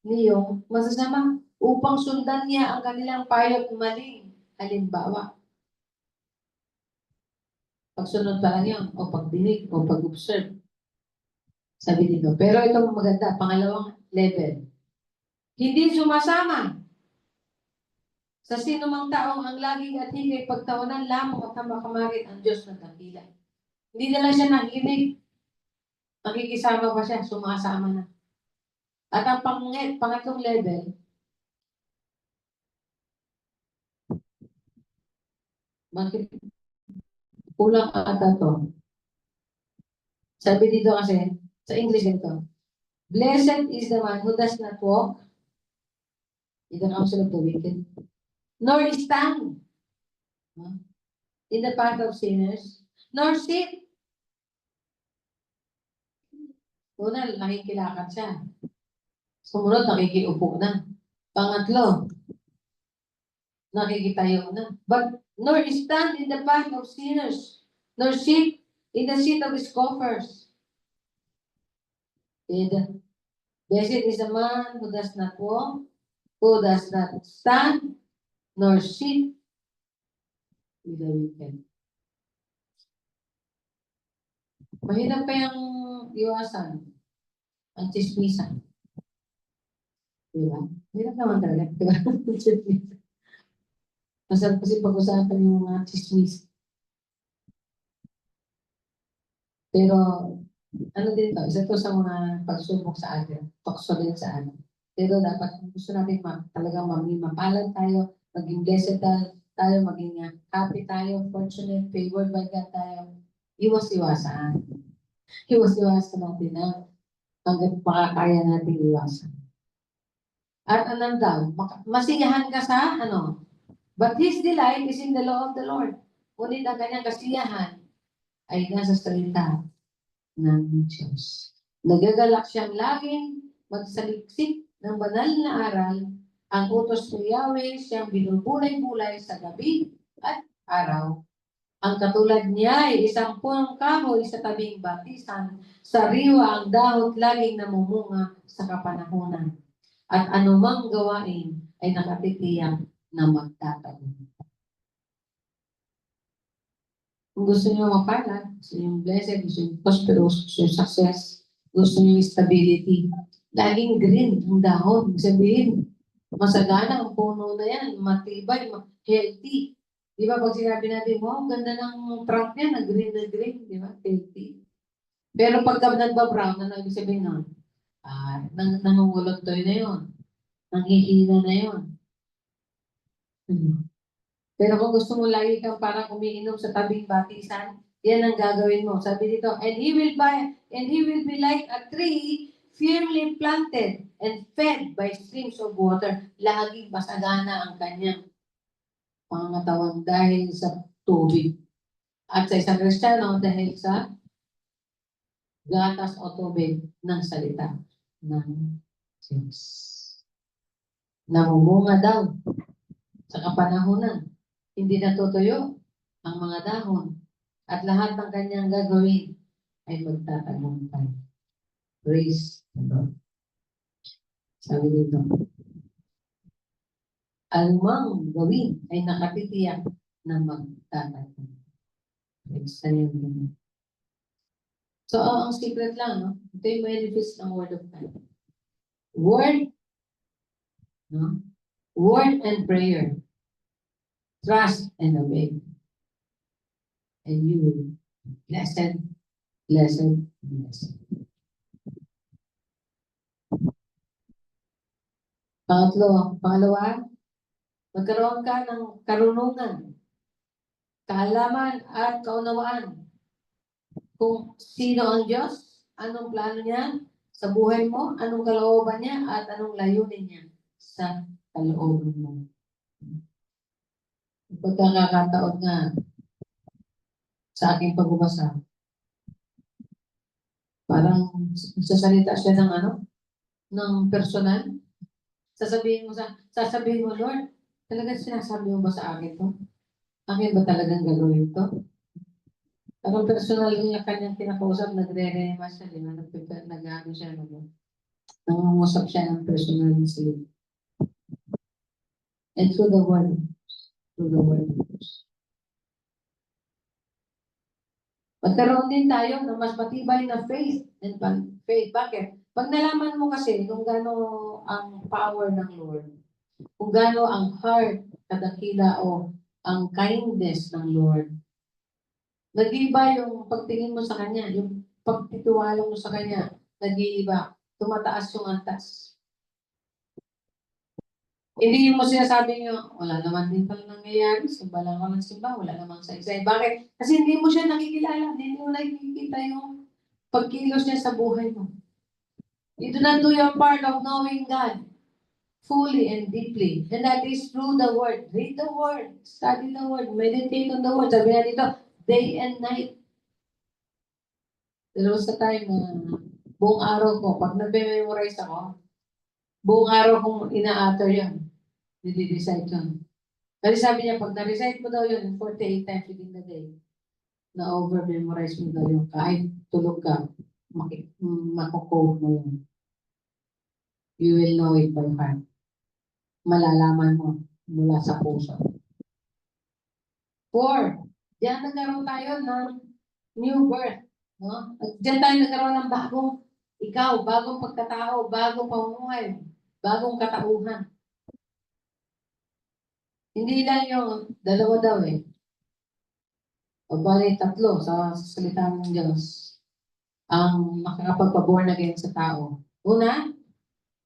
niyong masasama upang sundan niya ang kanilang payo at maling halimbawa. Pagsunod pa lang yun, o pagdinig, o pag-observe. Sabi dito. Pero ito maganda, pangalawang level. Hindi sumasama sa sinumang taong ang laging at higay pagtawanan lamang at makamarit ang Diyos na dakila. Hindi na lang siya nakikinig. Nakikisama pa siya, sumasama na. At ang pangatlong level, bakit kulang ata to? Sabi dito kasi, sa English ganito, blessed is the man who does not walk in the counsel of the wicked, nor stand in the path of sinners, nor sit. Una, nakikilakad siya. Sumunod, nakikiupo na. Pangatlo, nakikitayo na. But nor stand in the path of sinners, nor sit in the seat of scoffers. And blessed is the man who does not walk, who does not stand, nor sit with the wicked. Mahirap kayang iwasan ang chismisan. Diba? Mahirap naman talaga. Diba? Masarap kasi pag-usapan yung mga chismis. Pero, ano din to? Isa to sa mga pagsubok sa atin. Tukso din sa atin. Pero dapat, gusto natin talagang mapalad tayo, maging blessed tayo, maging happy tayo, fortunate, favored by God tayo. Iwas-iwasan. Iwas-iwasan natin na hanggang makakaya natin iwasan. At anong daw? Masiyahan ka sa ano? But his delight is in the law of the Lord. Ngunit ang kanyang kasiyahan ay nasa salita ng Diyos. Nagagalak siyang laging magsaliksik ng banal na aral. Ang utos ni Yahweh siyang binubulay-bulay sa gabi at araw. Ang katulad niya ay isang punong kahoy sa tabing batisan. Sariwa ang dahot laging namumunga sa kapanahunan. At anumang gawain ay nakatitiyak na magtatago. Kung gusto niyo mapalad, gusto niyo blessed, gusto niyo prosperous, gusto niyo success, gusto niyo stability, laging green ang dahon. Sabihin, masagana ang puno na yan, matibay, healthy. Di ba pag sinabi natin, wow, ganda ng trunk niya, na green, di ba? Healthy. Pero pagka nagba-brown, ano ibig sabihin nun? Nangungulot-toy na yun. Nanghihina na yun. Pero kung gusto mo lagi kang parang umiinom sa tabing batisan, yan ang gagawin mo. Sabi dito, and he will be like a tree firmly planted and fed by streams of water. Laging masagana ang kanyang pangangatawan dahil sa tubig. At sa isang Kristiyano dahil sa gatas o tubig ng salita ng Diyos. Namumunga daw sa kapanahunan. Hindi natutuyo ang mga dahon at lahat ng kanyang gagawin ay magtatagumpay. Praise the Lord. Sabi dito, alumang gawin ay nakatitiyak na magtatagumpay. Praise the Lord. So, ang secret lang, no? Ito yung manifest ng Word of God. Word, no? Word and prayer. Trust and obey. And you will be blessed, blessed, blessed. Pangalawa, magkaroon ka ng karunungan, kaalaman at kaunawaan kung sino ang Diyos, anong plano niya sa buhay mo, anong kalooban niya, at anong layunin niya sa kalooban mo. Pagkakataon nga sa aking pagbabasa, parang sasalita siya ng ng personal. Sasabihin mo, Lord, talagang sinasabi mo ba sa akin to? Akin ba talagang gagawin to? Parang personal niya kanyang kinakausap, nagre-rema siya, di ba? Nag-ano siya, nangungusap siya ng personal siya. And through the word. Magkaroon din tayo ng mas matibay na faith and faith. Bakit? Pag nalaman mo kasi kung gaano ang power ng Lord, kung gaano ang heart, kadakila o ang kindness ng Lord, nag-iiba yung pagtingin mo sa Kanya, yung pagtitiwala mo sa Kanya, nag-iiba, tumataas yung antas. Hindi mo sinasabi nyo, wala naman din pala nangyayari, simba lang ako ng simba, wala namang sa-excited. Bakit? Kasi hindi mo siya nakikilala, hindi mo nakikita yung pagkilos niya sa buhay mo. You do not do your part of knowing God fully and deeply. And that is through the Word. Read the Word, study the Word, meditate on the Word. Sabi na dito, day and night. There was a time na buong araw ko, pag nag-memorize ako, buong araw kong ina-utter yun. Nidi-recite yun. Kasi sabi niya, pag na-recite mo daw yun 48 times within the day, na-over-memorize mo daw yun. Kahit tulog ka, makukode mo yun. You will know it by heart. Malalaman mo mula sa puso. 4. Diyan nagkaroon tayo ng new birth. No? Diyan tayo nagkaroon ng bagong ikaw, bagong pagkatao, bagong pamumuhay, bagong katauhan. Hindi lang yung dalawa daw o bali 3 sa salita ng Diyos ang makakapagpa-born again sa tao. Una,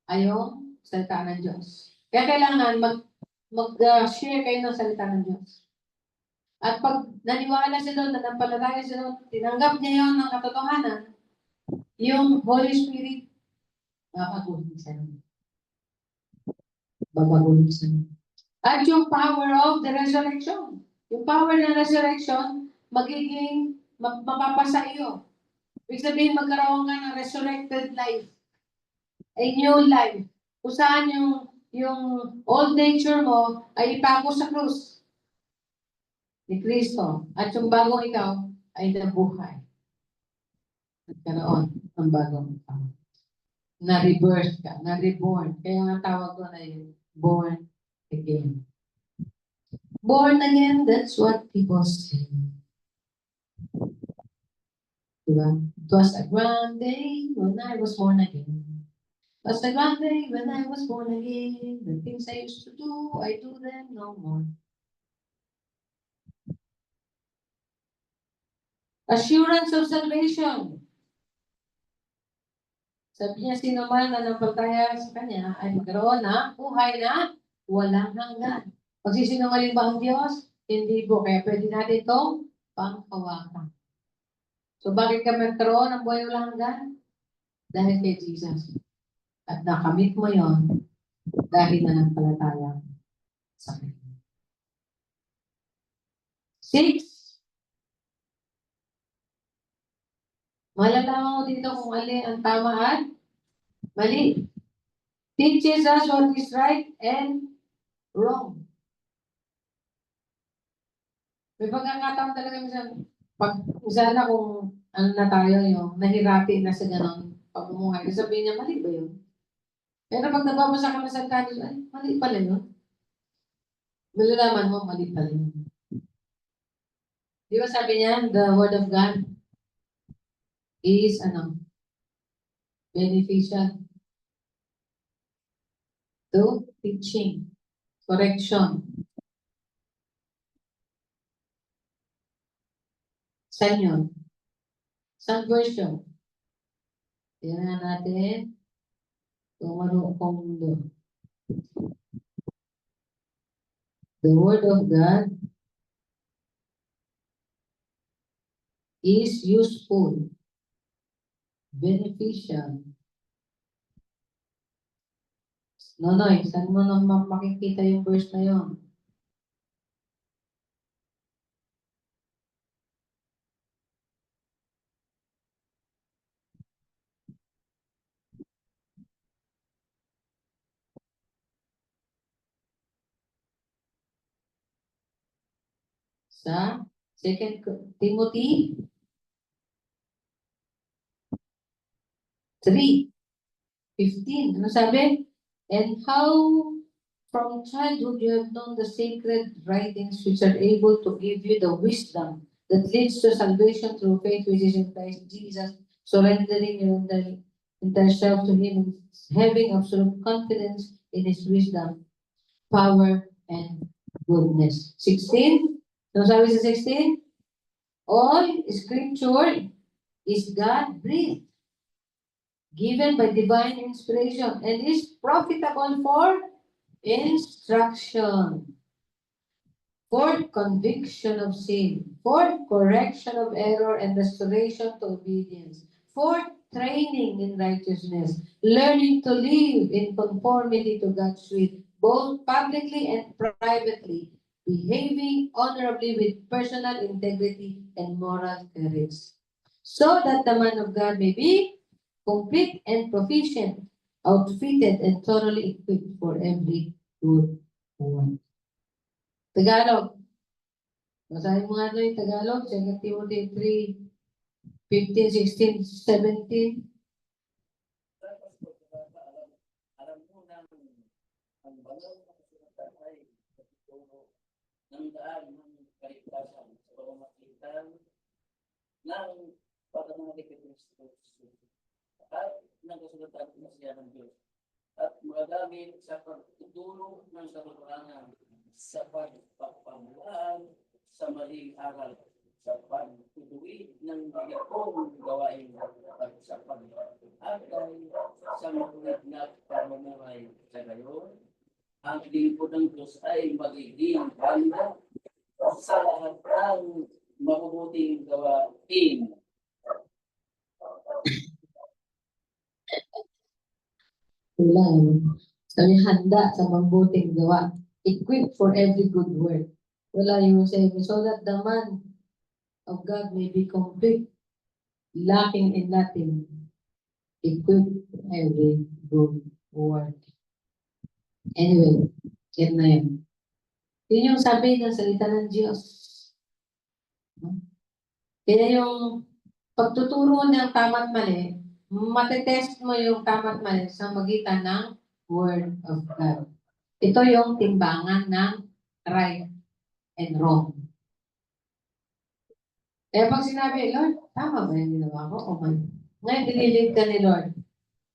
ay yung salita ng Diyos. Kaya kailangan mag-share kayo ng salita ng Diyos. At pag naniwala siya doon, nanampalataya siya doon, tinanggap niya yun ng katotohanan, yung Holy Spirit, babaguhin siya doon. Babaguhin siya doon. At yung power of the resurrection. Yung power ng resurrection, magiging mapapasa iyo. Ibig sabihin, magkaroon ka ng resurrected life. A new life. Kung saan yung old nature mo ay ipako sa krus ni Kristo. At yung bagong ikaw ay nabuhay. Nagkaroon ng bagong ikaw. Na-rebirth ka, na-reborn. Kaya nga tawag ko na yun, born again. Born again, that's what people say. Diba? It was a grand day when I was born again. It was a grand day when I was born again. The things I used to do, I do them no more. Assurance of salvation. Sabi niya, sino man na nampaltaya sa kanya ay magkaroon na buhay na walang hanggan. Pagsisinungaling ba ang Diyos? Hindi po. Kaya pwede natin itong panghawakan. So bakit kami nagkaroon ng buhay walang hanggan? dahil kay Jesus. At nakamit mo yon dahil nanampalataya sa Kanya. 6. Malalaman mo dito kung alin ang tama at mali. Teaches us what is right and wrong. May pagkakataon talaga minsan, pag sana kung ano na tayo yung nahirapi na sa ganun pamumuhay, sabihin niya, mali ba yun? Pero pag nababasa ka ng salita niya, ay, mali pala yun. Malalaman mo, mali pala yun. Di ba sabi niya, the word of God is, beneficial to teaching, correction. Saan yun? Saan version? Tingnan natin. Kung the word of God is useful, beneficial. Nonoy, saan mo naman makikita yung verse na yun? Sa 2 Timothy 3:15. Ano sabi? And how from childhood you have known the sacred writings which are able to give you the wisdom that leads to salvation through faith which is in Christ Jesus, surrendering your entire self to Him, having absolute confidence in His wisdom, power, and goodness. 16. Ano sabi sa 16? All scripture is God-breathed, given by divine inspiration, and is profitable for instruction, for conviction of sin, for correction of error and restoration to obedience, for training in righteousness, learning to live in conformity to God's will, both publicly and privately, behaving honorably with personal integrity and moral courage, so that the man of God may be complete and proficient, outfitted and thoroughly equipped for every good work. Tagalog. Basahin mo nga ito yung Tagalog, 2 Timothy 3:15, 16, 17. Alam mo na ang banal na kasulatan ay nagtuturo ng daan ng kaligtasan sa pamamagitan ng pagkakamali kay Kristo at ng kasulatan na siya ng Diyos at magagamit sa pagtuturo ng katotohanan sa pagpapamulaan sa maling aral sa pagtutuwid ng bigakong gawain at sa pag-agay sa makulit na pamumuhay sa gayon, ang lingkod ng Diyos ay magiging handa sa lahat ng mabubuting gawain. Wala yun. Sabi, handa sa mabuting gawa. Equipped for every good work. Wala yung sabi, so that the man of God may be complete, lacking in nothing, equipped for every good work. Anyway, yan na yun. Yun yung sabi ng salita ng Diyos. Kaya yung pagtuturo ng tama at mali, matetest mo yung tama at mali sa magitan ng Word of God. Ito yung timbangan ng right and wrong. Kaya pag sinabi, Lord, tama ba yung ginawa ko o mali? Ngayon, dinilid ka ni Lord.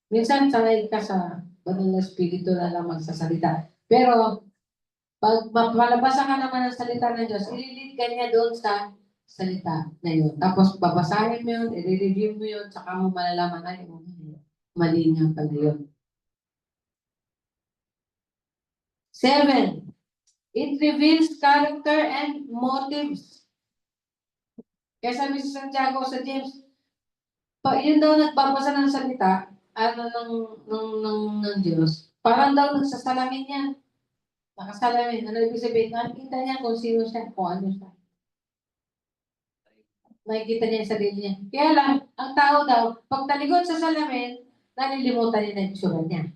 Minsan, sanay ka sa banal na spirito na lang magsasalita. Pero, pag mapalabasa ka naman ng salita ng Diyos, ililid ka niya doon sa salita na yun. Tapos, babasahin mo yun, i-review mo yun, saka mo malalaman, ay, mali nga pala yun. 7. It reveals character and motives. Kaya sabi sa Santiago, sa James, Yun daw nagbabasa ng salita, ng Diyos, parang daw nagsasalamin yan. Nakasalamin. Ano ibig sabihin? Nakikita niya kung sino siya, kung ano siya. Nakikita niya yung sarili niya. Kaya lang, ang tao daw, pag talikod sa salamin, nalilimutan niya na yung itsura niya.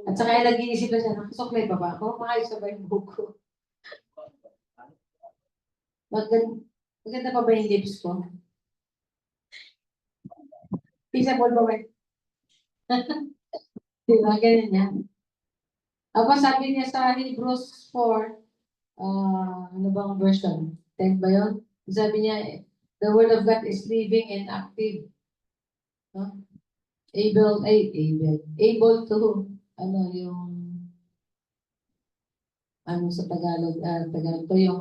At saka nag-iisip na siya, nakasuklay pa ba ako? Maayos na ba yung buko? Maganda pa ba yung lips ko? Peaceable ba ba? Diba? Ganyan yan. Aba, sabi niya sa Hebrews 4, ano bang version? 10 ba yun? Sabi niya, the word of God is living and active. No? Able to, ano sa Tagalog, Tagalog to, yung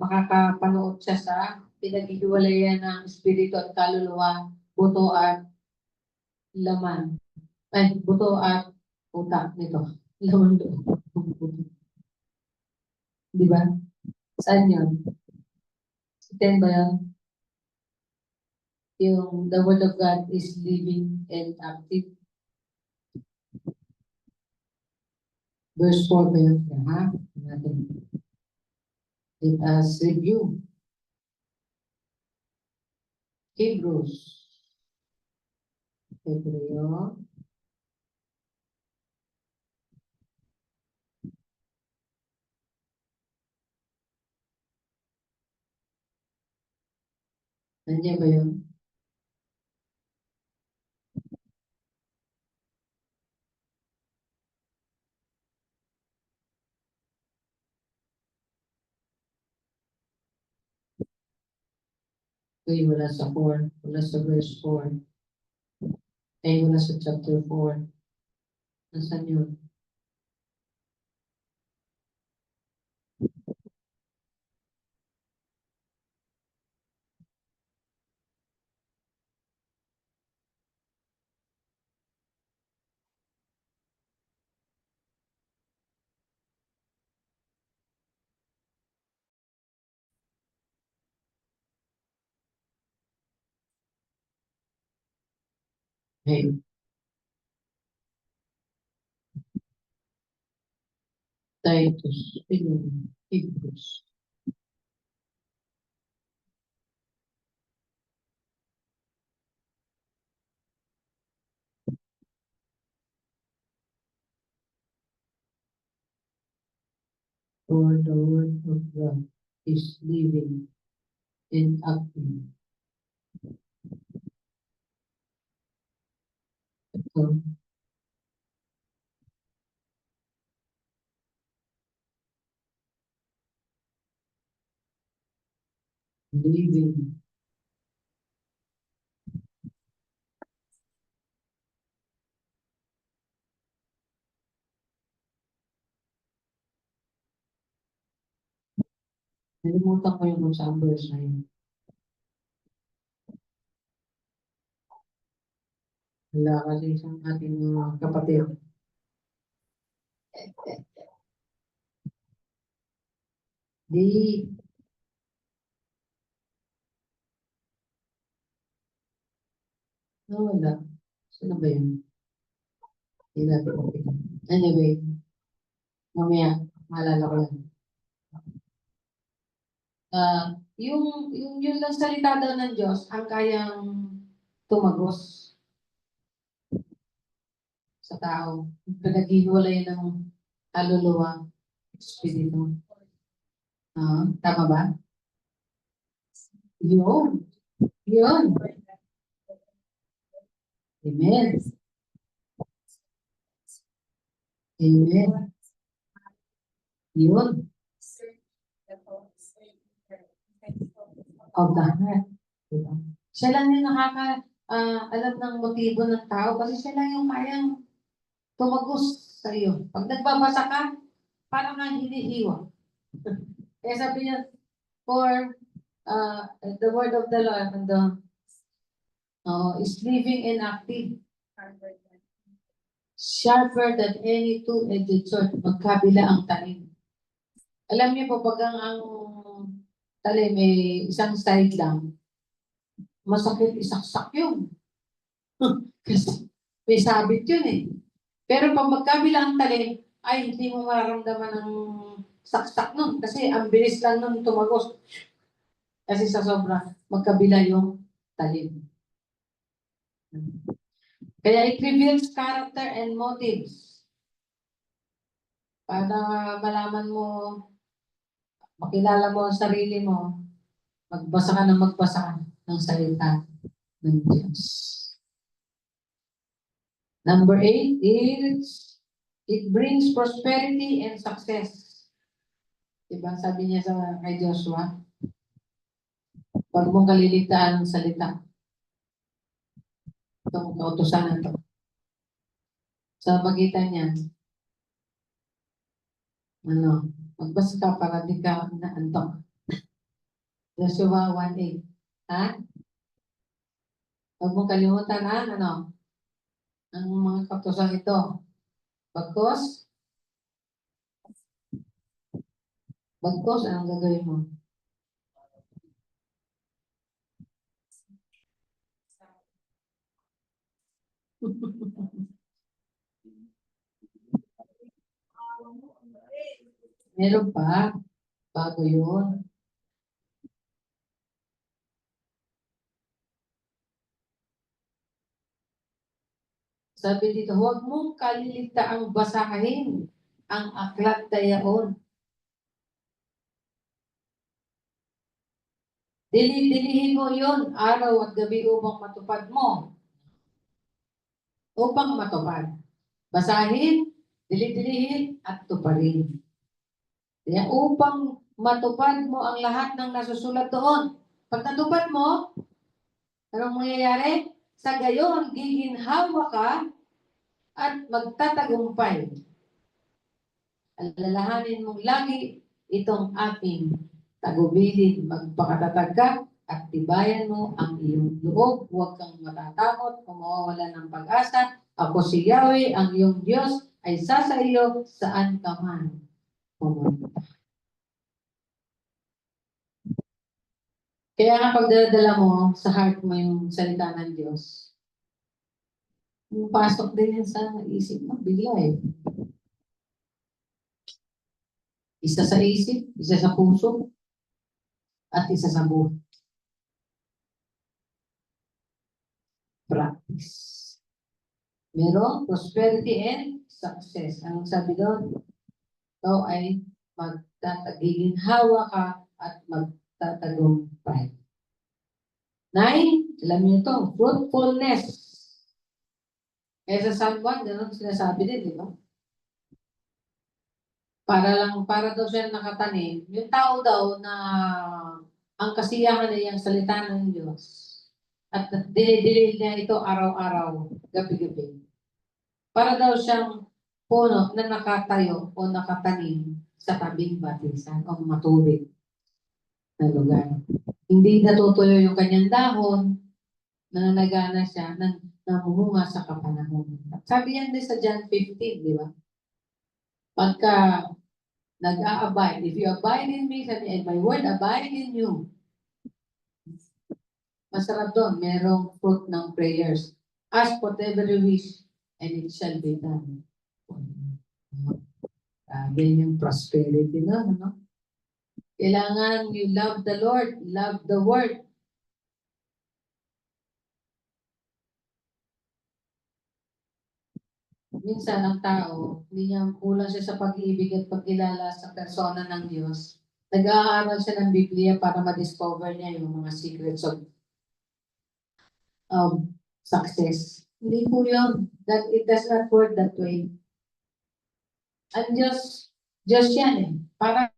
makakapanood siya sa pinaghihiwalayan ng espiritu at kaluluwa, buto at laman. Buto at utak nito. Laman doon. Di ba? Saan yun? 10 ba yun? Yung the word of God is living and active. Verse 4 ba yun? Ha? Natin. Let us review. Hebrews. Hebreo. Nandiyan ba yun? Okay, wala sa 4. Wala sa verse 4. Ay, wala sa chapter 4. Nasaan yun? Hey, Titus. Ayun. Hebrews. For the word of God is living and active. So, living. Nalimutan ko yung sa verse na yun. Wala kasi isang ating mga kapatid. Di. Wala. Saan ba yun? Hindi natin makita. Anyway, mamaya, maalala ko yan. Yung yun lang salita daw ng Diyos ang kayang tumagos sa tao. Pinaghihiwalay ng kaluluwa, espiritu. Tama ba? Yun. Yun. Amen. Amen. Yun. Of the heart. Diba? Siya lang yung alam ng motibo ng tao kasi siya lang yung kayang tumagos sa iyo. Pag nagbabasa ka, parang nga hinihiwa. Kaya sabi niya, for the word of the Lord is living and active. Sharper than any two-edged sword. Magkabila ang talim. Alam niyo po, pag ang talim may isang side lang, masakit isaksak yun. Kasi may sabit yun eh. Pero pag magkabila ang talim, ay hindi mo mararamdaman ng saksak nun. Kasi ang bilis lang nun tumagos. Kasi sa sobra, magkabila yung talim. Kaya it reveals character and motives. Para malaman mo, makilala mo ang sarili mo, magbasa ka ng salita ng Diyos. Number 8 is, it brings prosperity and success. Diba? Sabi niya kay Joshua, pag mong kaliligtaan ng salita, itong kautusan na ito. Sa pagitan niya, magbasa ka para di ka naantok. Joshua 1:8. Ha? Huwag mong kalimutan ang mga kautusan ito. Bagkos, anong gagawin mo? Meron pa, bago yun. Sabi dito, huwag mong kaliligtaang basahin ang aklat dayaon. Dili-dilihin mo yun araw at gabi upang matupad mo. Upang matupad. Basahin, dili-dilihin at tuparin. Kaya upang matupad mo ang lahat ng nasusulat doon. Pag natupad mo, anong mangyayari? Sa gayon, giginhawa ka at magtatagumpay. Alalahanin mong lagi itong aking tagubilin. Magpakatatag ka at tibayan mo ang iyong loob. Huwag kang matatakot o mawawala ng pag-asa. Ako si Yahweh, ang iyong Diyos, ay sa iyo saan ka man pumunta. Kaya nga pagdadala mo sa heart mo yung salita ng Diyos, pasok din yan sa isip mo, bigla eh. Isa sa isip, isa sa puso, at isa sa buhay. Practice. Meron prosperity and success. Anong sabi doon? Ikaw ay magtatagiginhawa ka at magtatagumpay. 9, alam niyo ito, fruitfulness. Kaya sa Psalm 1, gano'n sinasabi din, di ba? Para daw siya nakatanim, yung tao daw na ang kasiyahan ay ang salita ng Diyos. At dinidilil niya ito araw-araw, gabi-gabi. Para daw siyang puno na nakatayo o nakatanim sa tabing batisan o matubig na lugar. Hindi natutuyo yung kanyang dahon, nananagana siya, namumunga sa kapanahon. Sabi yan din sa John 15, di ba? Pagka nag-a-abide, if you abide in me, sabi, and my word abide in you. Masarap doon, merong fruit ng prayers. Ask whatever you wish, and it shall be done. Yan yung prosperity na, no? Kailangan you love the Lord, love the Word. Minsan ang tao, hindi niya kulang siya sa pag-ibig at pagkilala sa persona ng Diyos. Nag-aaral siya ng Biblia para ma-discover niya yung mga secrets of success. Hindi po yun. It does not work that way. Ang Diyos yan eh. Para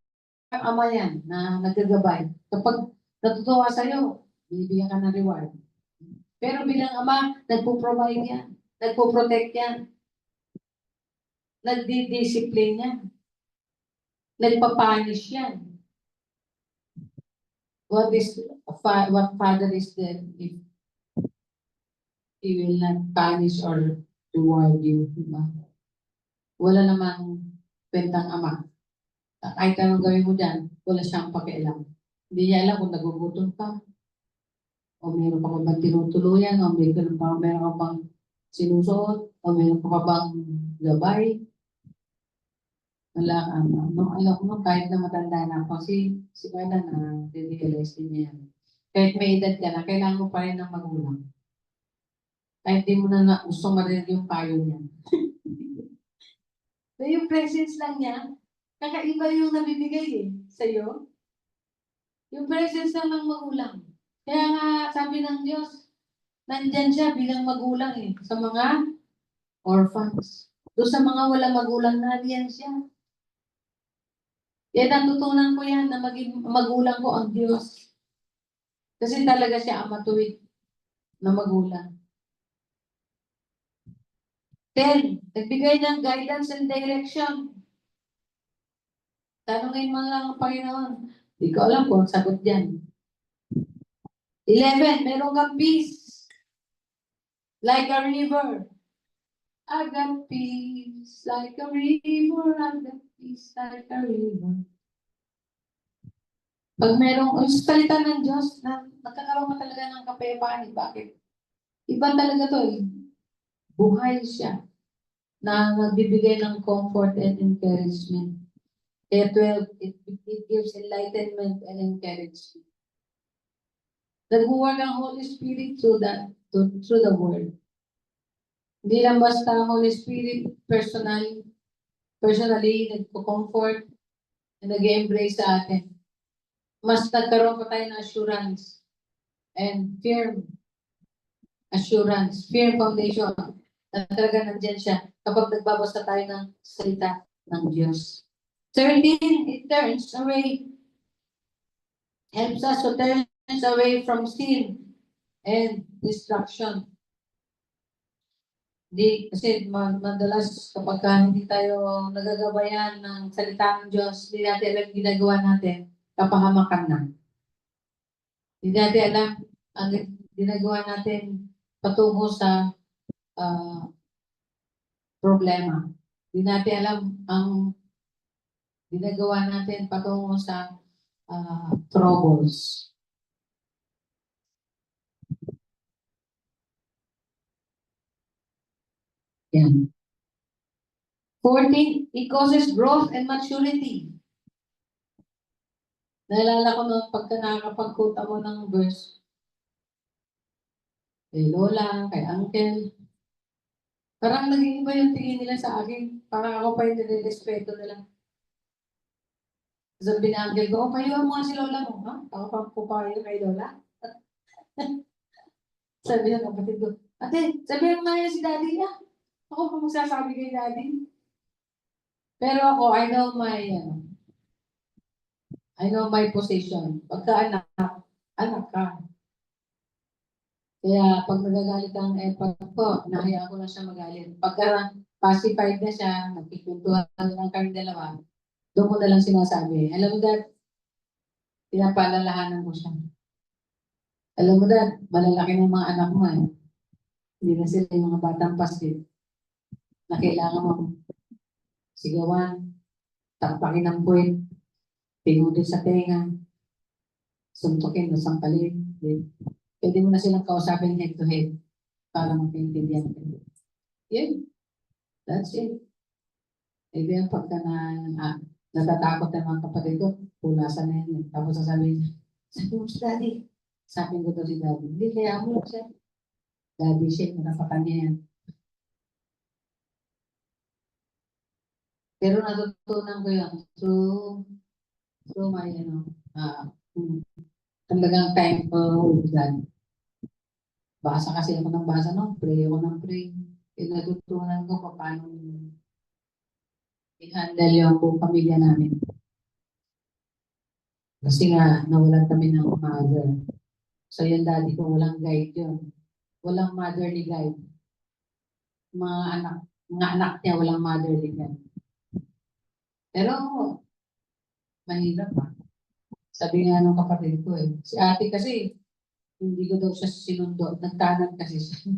Ama yan na nagagabay. Kapag natutuwa sa'yo, bibigyan ka ng reward. Pero bilang Ama, nagpo-provide yan. Nagpo-protect yan. Nagdi-discipline yan. Nagpapunish yan. What father is there if he will not punish or reward you? Diba? Wala namang kwentang Ama. Kahit anong gawin mo dyan, wala siyang pakialam. Hindi niya alam kung nagugutom ka. O meron ka pa bang tinutuluyan? O meron ka bang sinusuot? O meron ka pa bang gabay? Wala ka na. No, alam ko, kahit na matanda na ako, si Carla na realize din niya yan. Kahit may edad ka na, kailangan mo pa rin ng magulang. Kahit di mo na gusto marinig yung payo niya. So, yung presence lang niya, kakaiba yung nabibigay sa'yo. Yung presence lang ng magulang. Kaya nga, sabi ng Diyos, nandyan siya bilang magulang sa mga orphans. Doon sa mga walang magulang, nandyan siya. Kaya natutunan ko yan na maging magulang ko ang Diyos. Kasi talaga siya ang matuwid na magulang. 10, nagbigay ng guidance and direction. Tanungin mo lang ang Panginoon. Hindi ko alam kung sagot dyan. 11, meron kang peace. Like a river. I got peace like a river. I got peace like a river. Pag merong salita ng Diyos, nagkakaroon ka talaga ng kapayapaan. Bakit? Iba talaga to Buhay siya na nagbibigay ng comfort and encouragement. Kaya 12, it gives enlightenment and encouragement. Nag-work ang Holy Spirit through the Word. Hindi lang basta Holy Spirit personally nagko-comfort na nag-embrace sa atin. Mas nagkaroon pa tayo ng assurance and firm assurance, firm foundation na talaga nandyan siya kapag nagbabasa tayo ng salita ng Diyos. 13, it helps us to turn away from sin and destruction. Kasi madalas kapag hindi tayo nagagabayan ng salita ng Diyos, hindi natin alam ginagawa natin, kapahamakan na. Hindi natin alam ang ginagawa natin patungo sa problema. Hindi natin alam ang ginagawa natin patungo sa troubles. Yan. 14, it causes growth and maturity. Naalala ko nung pagka nakakapag-quote ako ng verse, kay Lola, kay Uncle, parang naging iba yung tingin nila sa akin. Parang ako pa yung nire-respeto nila. Sabi ni Uncle ko, payuhan mo nga si Lola mo. Ha? Ako pa po payo kay Lola. Sabi ng kapatid ko, ate, sabihan mo nga si Daddy na. Ako pa magsasabi kay Daddy. Pero ako, I know my position. Pagka anak ka. Kaya pag nagagalit ang effort ko, nahayaan ko na siya magalit. Pagka pacified na siya, nagkikwentuhan ng kami dalawa, doon ko na lang sinasabi, alam mo dad, pinapaalalahanan ko siya. Alam mo dad, malalaki ng mga anak mo Hindi na sila yung mga batang paskit na kailangan mo sigawan, takpakin ng puwet, pinudin sa tenga, suntukin o sampalin. Pwede mo na silang kausapin head to head para magkaintindihan ka. Yan. That's it. Ito yung pagka natatakot ng mga kapatid ko, pulasan na yan. Tapos sasabihin, sabi mo si Daddy. Sabi ko to si Daddy. Hindi, kaya mo siya. Daddy siya, manapakan niya yan. Pero natutunan ko yun through my, talagang time ko with God. Basa kasi ako ng basa, pray ako ng pray. Natutunan ko paano i-handle yung buong pamilya namin. Kasi nga, nawalan kami ng mother. So yung daddy ko, walang guide yun. Walang motherly guide. Mga anak niya, walang motherly guide. Pero, mahirap Sabi nga ng kapatid ko si ate kasi, hindi ko daw siya sinundo. Nagtanan kasi siya.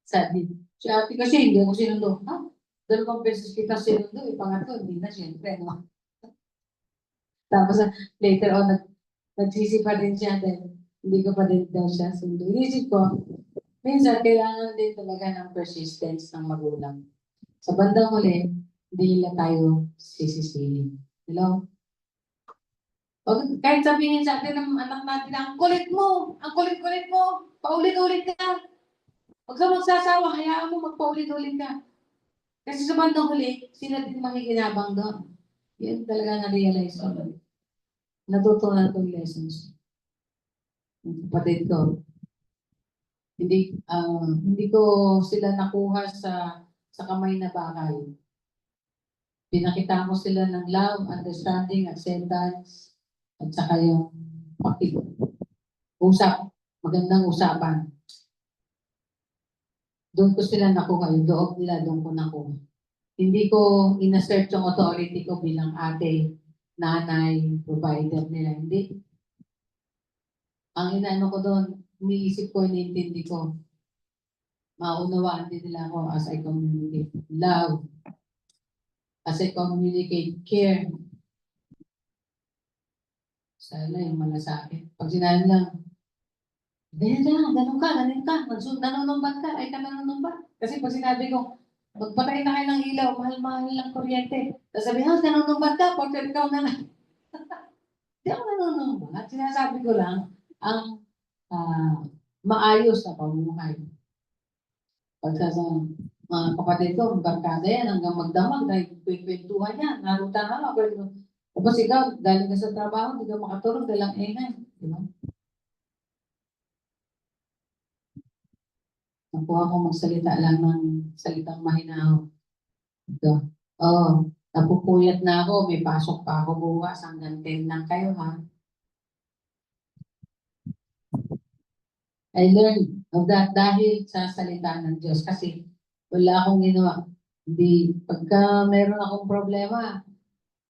Sabi, si ate kasi hindi ako sinundo. Ha? 2 beses kita sinundo. Pangatlo, hindi na siyempre. No? Tapos later on, nagsisi pa din siya din. Hindi ko pa din daw siya sundo. Inisip ko, minsan kailangan din talaga ng persistence ng magulang. Sa bandang huli, hindi nila tayo sisisihin. Hello? Kahit sabihin sa atin ng anak natin, ang kulit-kulit mo, paulit-ulit ka. Huwag ka magsasawa, hayaan mo magpaulit-ulit ka. Kasi sa bandang huli, sila din makikinabang doon. Yan talaga na-realize ko. Natutunan kong lessons. Yung kapatid ko, hindi ko sila nakuha sa kamay na bakal. Pinakita mo sila ng love, understanding, acceptance, at saka yung magandang usapan. Doon ko sila nakuha, yung loob nila, doon ko nakuha. Hindi ko inassert yung authority ko bilang ate, nanay, provider nila. Hindi. Ang inaano ko doon, iniisip ko, iniintindi ko. Maunawaan din nila ako as I communicate love, as I communicate care. Sana yung malasakit. Pag sinabi lang, ganun ka, nanunumbat ka, ay ka nanunumbat. Kasi pag sinabi ko, magpatay na kayo ng ilaw, mahal-mahal ng kuryente. Tapos sabi, nanunumbat ka, porket ikaw na lang. Hindi ako nanunumbat. Sinasabi ko lang, ang maayos na pamumuhay. Pagka sa mga kapatid ko, barkada yan, hanggang magdamag, dahil kwentuhan yan, narutan na ako. Tapos ikaw, galing ka sa trabaho, hindi ka makatulog, dalang ingay. Di ba? Nakuha ko magsalita lang ng salitang mahinaw. Ito. Napupuyat na ako, may pasok pa ako bukas, hanggang 10 lang kayo ha. I learned of that dahil sa salita ng Diyos kasi wala akong ginawa. Hindi, pagka meron akong problema,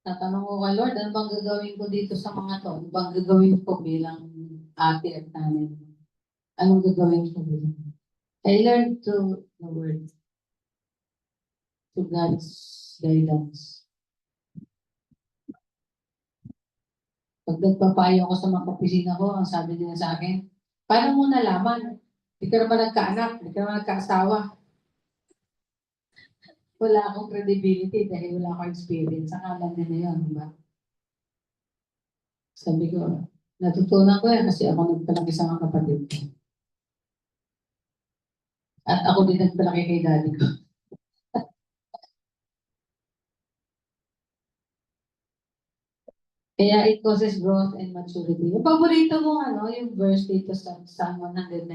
tatanong ko kay Lord, ano bang gagawin ko dito sa mga to? Ano bang gagawin ko bilang ate at nanay? Anong gagawin ko bilang? I learned to the word, to God's guidance. Pag nagpapayo ako sa mga kapisina ko, ang sabi nila sa akin, paano mo nalaman? Hindi ka naman nagkaanak, hindi ka naman nagkaasawa. Wala akong credibility dahil wala akong experience. Akala nila yun, di ba? Sabi ko, natutunan ko yan kasi ako nagpalaki sa mga kapatid ko. At ako din nagpalaki kay daddy ko. Kaya it causes growth and maturity. Yung paborito mo, yung verse dito sa Psalm 119.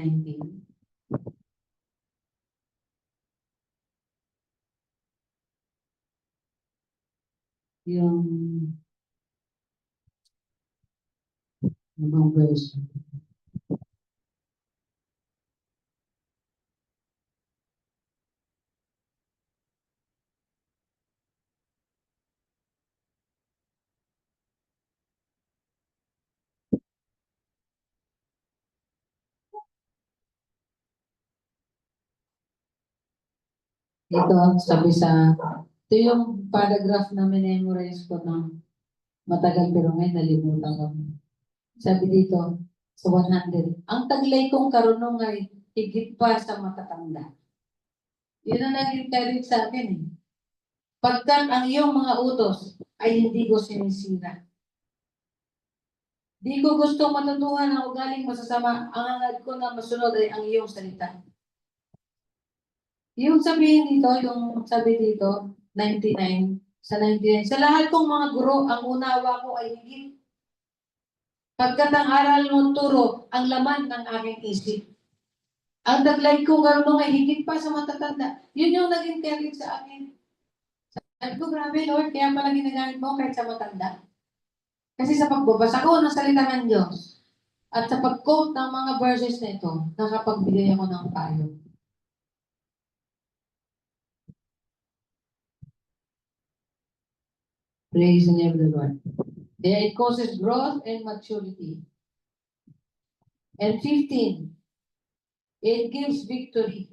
Yung ibang verse. Ito, ito yung paragraph na memorize ko ng matagal pero ngayon nalimutan ko. Sabi dito, sa 100, ang taglay kong karunong ay higit pa sa matatanda. Yun ang naging kalit sa akin eh. Pagkat ang iyong mga utos ay hindi ko sinisira. Di ko gustong matutuhan ang ugaling masasama. Ang hangad ko na masunod ay ang iyong salita. Yung sabihin dito, yung sabi dito, 99, sa 99, sa lahat kong mga guro, ang unawa ko ay higit. Pagkat ang aral mo turo, ang laman ng aking isip. Ang taglay ko karunong ay higit pa sa matatanda. Yun yung naging kalit sa akin. Sabi ko, grabe Lord, kaya pala ginagamit mo kahit sa matanda. Kasi sa pagbabasa ko ng salita ng Diyos at sa pag-quote ng mga verses na ito, nakapagbigay ako ng payo. Praise the name of the Lord. Kaya it causes growth and maturity. And 15, it gives victory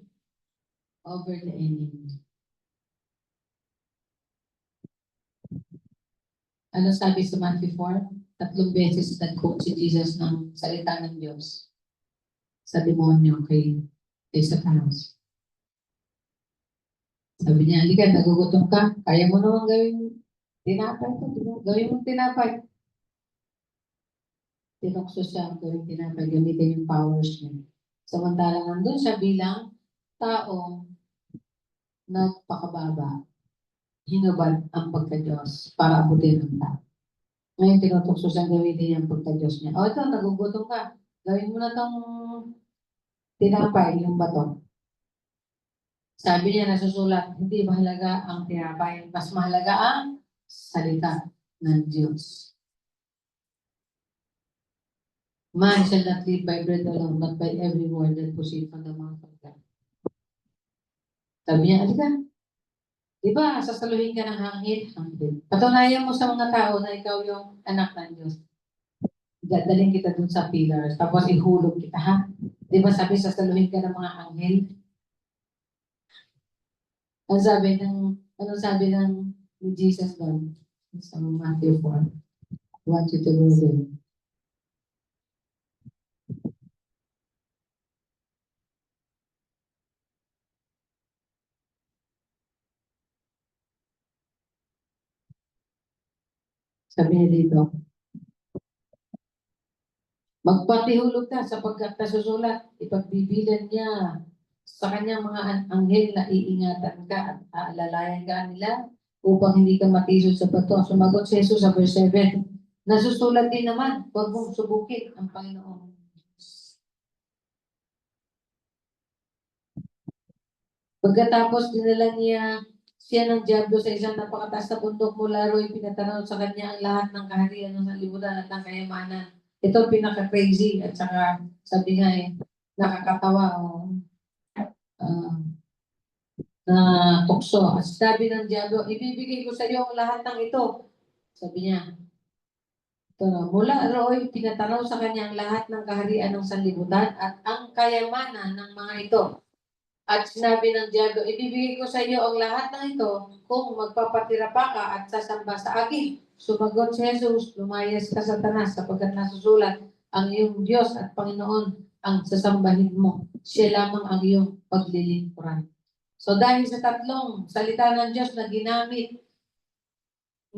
over the enemy. Ano sabi sa Matthew 4? 3 beses nag-quote si Jesus ng salita ng Diyos sa demonyo kay Satanas. Sabi niya, halika, nagugutom ka. Kaya mo naman gawin tinapay ko. Gawin mo tinapay. Tinukso siya gawin tinapay. Gamitin yung powers niya. Samantalang nandun siya bilang tao nagpakababa. Hinubad ang pagka-Diyos para abutin ang tao. Ngayon, tinutukso siyang gamitin yung pagka-Diyos niya. O ito, nagugutom ka. Gawin mo na tong tinapay, yung bato. Sabi niya, nasusulat, hindi mahalaga ang tinapay. Mas mahalaga ang salita ng Diyos. Man shall not live by bread alone, but by every word that proceeds from the mouth of God. Sabi niya, alika. Diba, sasaluhin ka ng hangin? Patunayan mo sa mga tao na ikaw yung anak ng Diyos. Dadaling kita dun sa pillars, tapos ihulog kita, ha? Diba sabi, sasaluhin ka ng mga anghel? Ano sabi ng ni Jesus doon? Sa Matthew 4. I want you to go there. Sabi niya dito, magpatihulog ka sapagkat nasusulat, ipagbibilan niya sa kanyang mga anghel na iingatan ka at aalalayan ka nila upang hindi ka matisod sa bato. Sumagot si Jesus sa verse 7. Nasusulat din naman, huwag mong subukin ang Panginoon. Pagkatapos dinala niya siya ng diablo sa isang napakataas na bundok mula ro'y pinatanaw sa kanya ang lahat ng kaharian ng sanlibutan at ng kayamanan. Ito pinaka-crazy at saka sabi nga nakakatawa na tukso. At sabi ng diablo, ibibigay ko sa iyo ang lahat ng ito. Sabi niya, ito na, mula ro'y pinatanaw sa kanya ang lahat ng kaharian ng sanlibutan at ang kayamanan ng mga ito. At sinabi ng diablo, ibibigay ko sa iyo ang lahat ng ito kung magpapatira pa ka at sasamba sa akin. Sumagot si Jesus, lumayas ka Satanas sapagkat nasusulat, ang iyong Diyos at Panginoon ang sasambahin mo. Siya lamang ang iyong paglilingkuran. So dahil sa tatlong salita ng Diyos na ginamit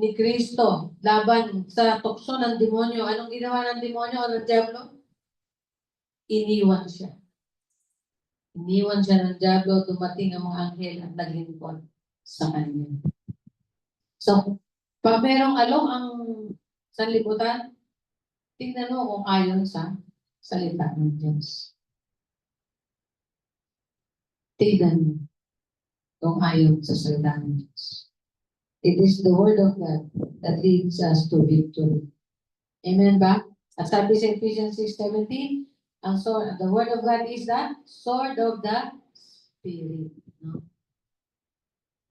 ni Kristo laban sa tukso ng demonyo, anong ginawa ng demonyo o ng diablo? Iniwan siya. Iniwan siya ng diablo, dumating ang mga anghel at naglingkod sa kanya. So, pag merong along ang sanlibutan, tingnan mo kung ayon sa salita ng Diyos. Tingnan mo kung ayon sa salita ng Diyos. It is the word of God that leads us to victory. Amen ba? At sabi sa Ephesians 6:17, ang sword, the word of God is the sword of the Spirit. No?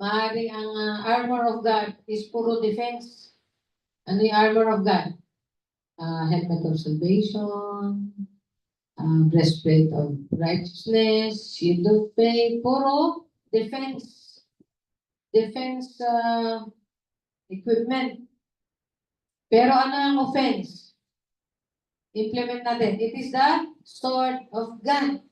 Maaaring ang armor of God is puro defense. Ano yung armor of God? Helmet of salvation, breastplate of righteousness, shield of faith, puro defense. Defense equipment. Pero ano ang offense? Implement natin. It is the sword of God.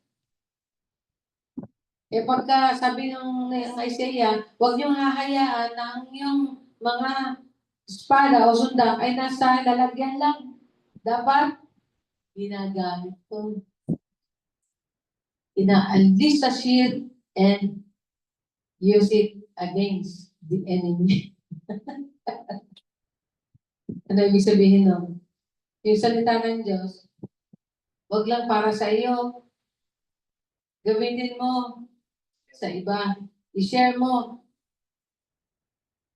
Pagka sabi ng Isaiah, huwag niyong hahayaan na ang iyong mga espada o sundang ay nasa lalagyan lang. Dapat ginagamit ko. Inaalis sa shield and use it against the enemy. Ano ibig sabihin nun? Yung salita ng Diyos, huwag lang para sa iyo. Gamitin mo sa iba. I-share mo.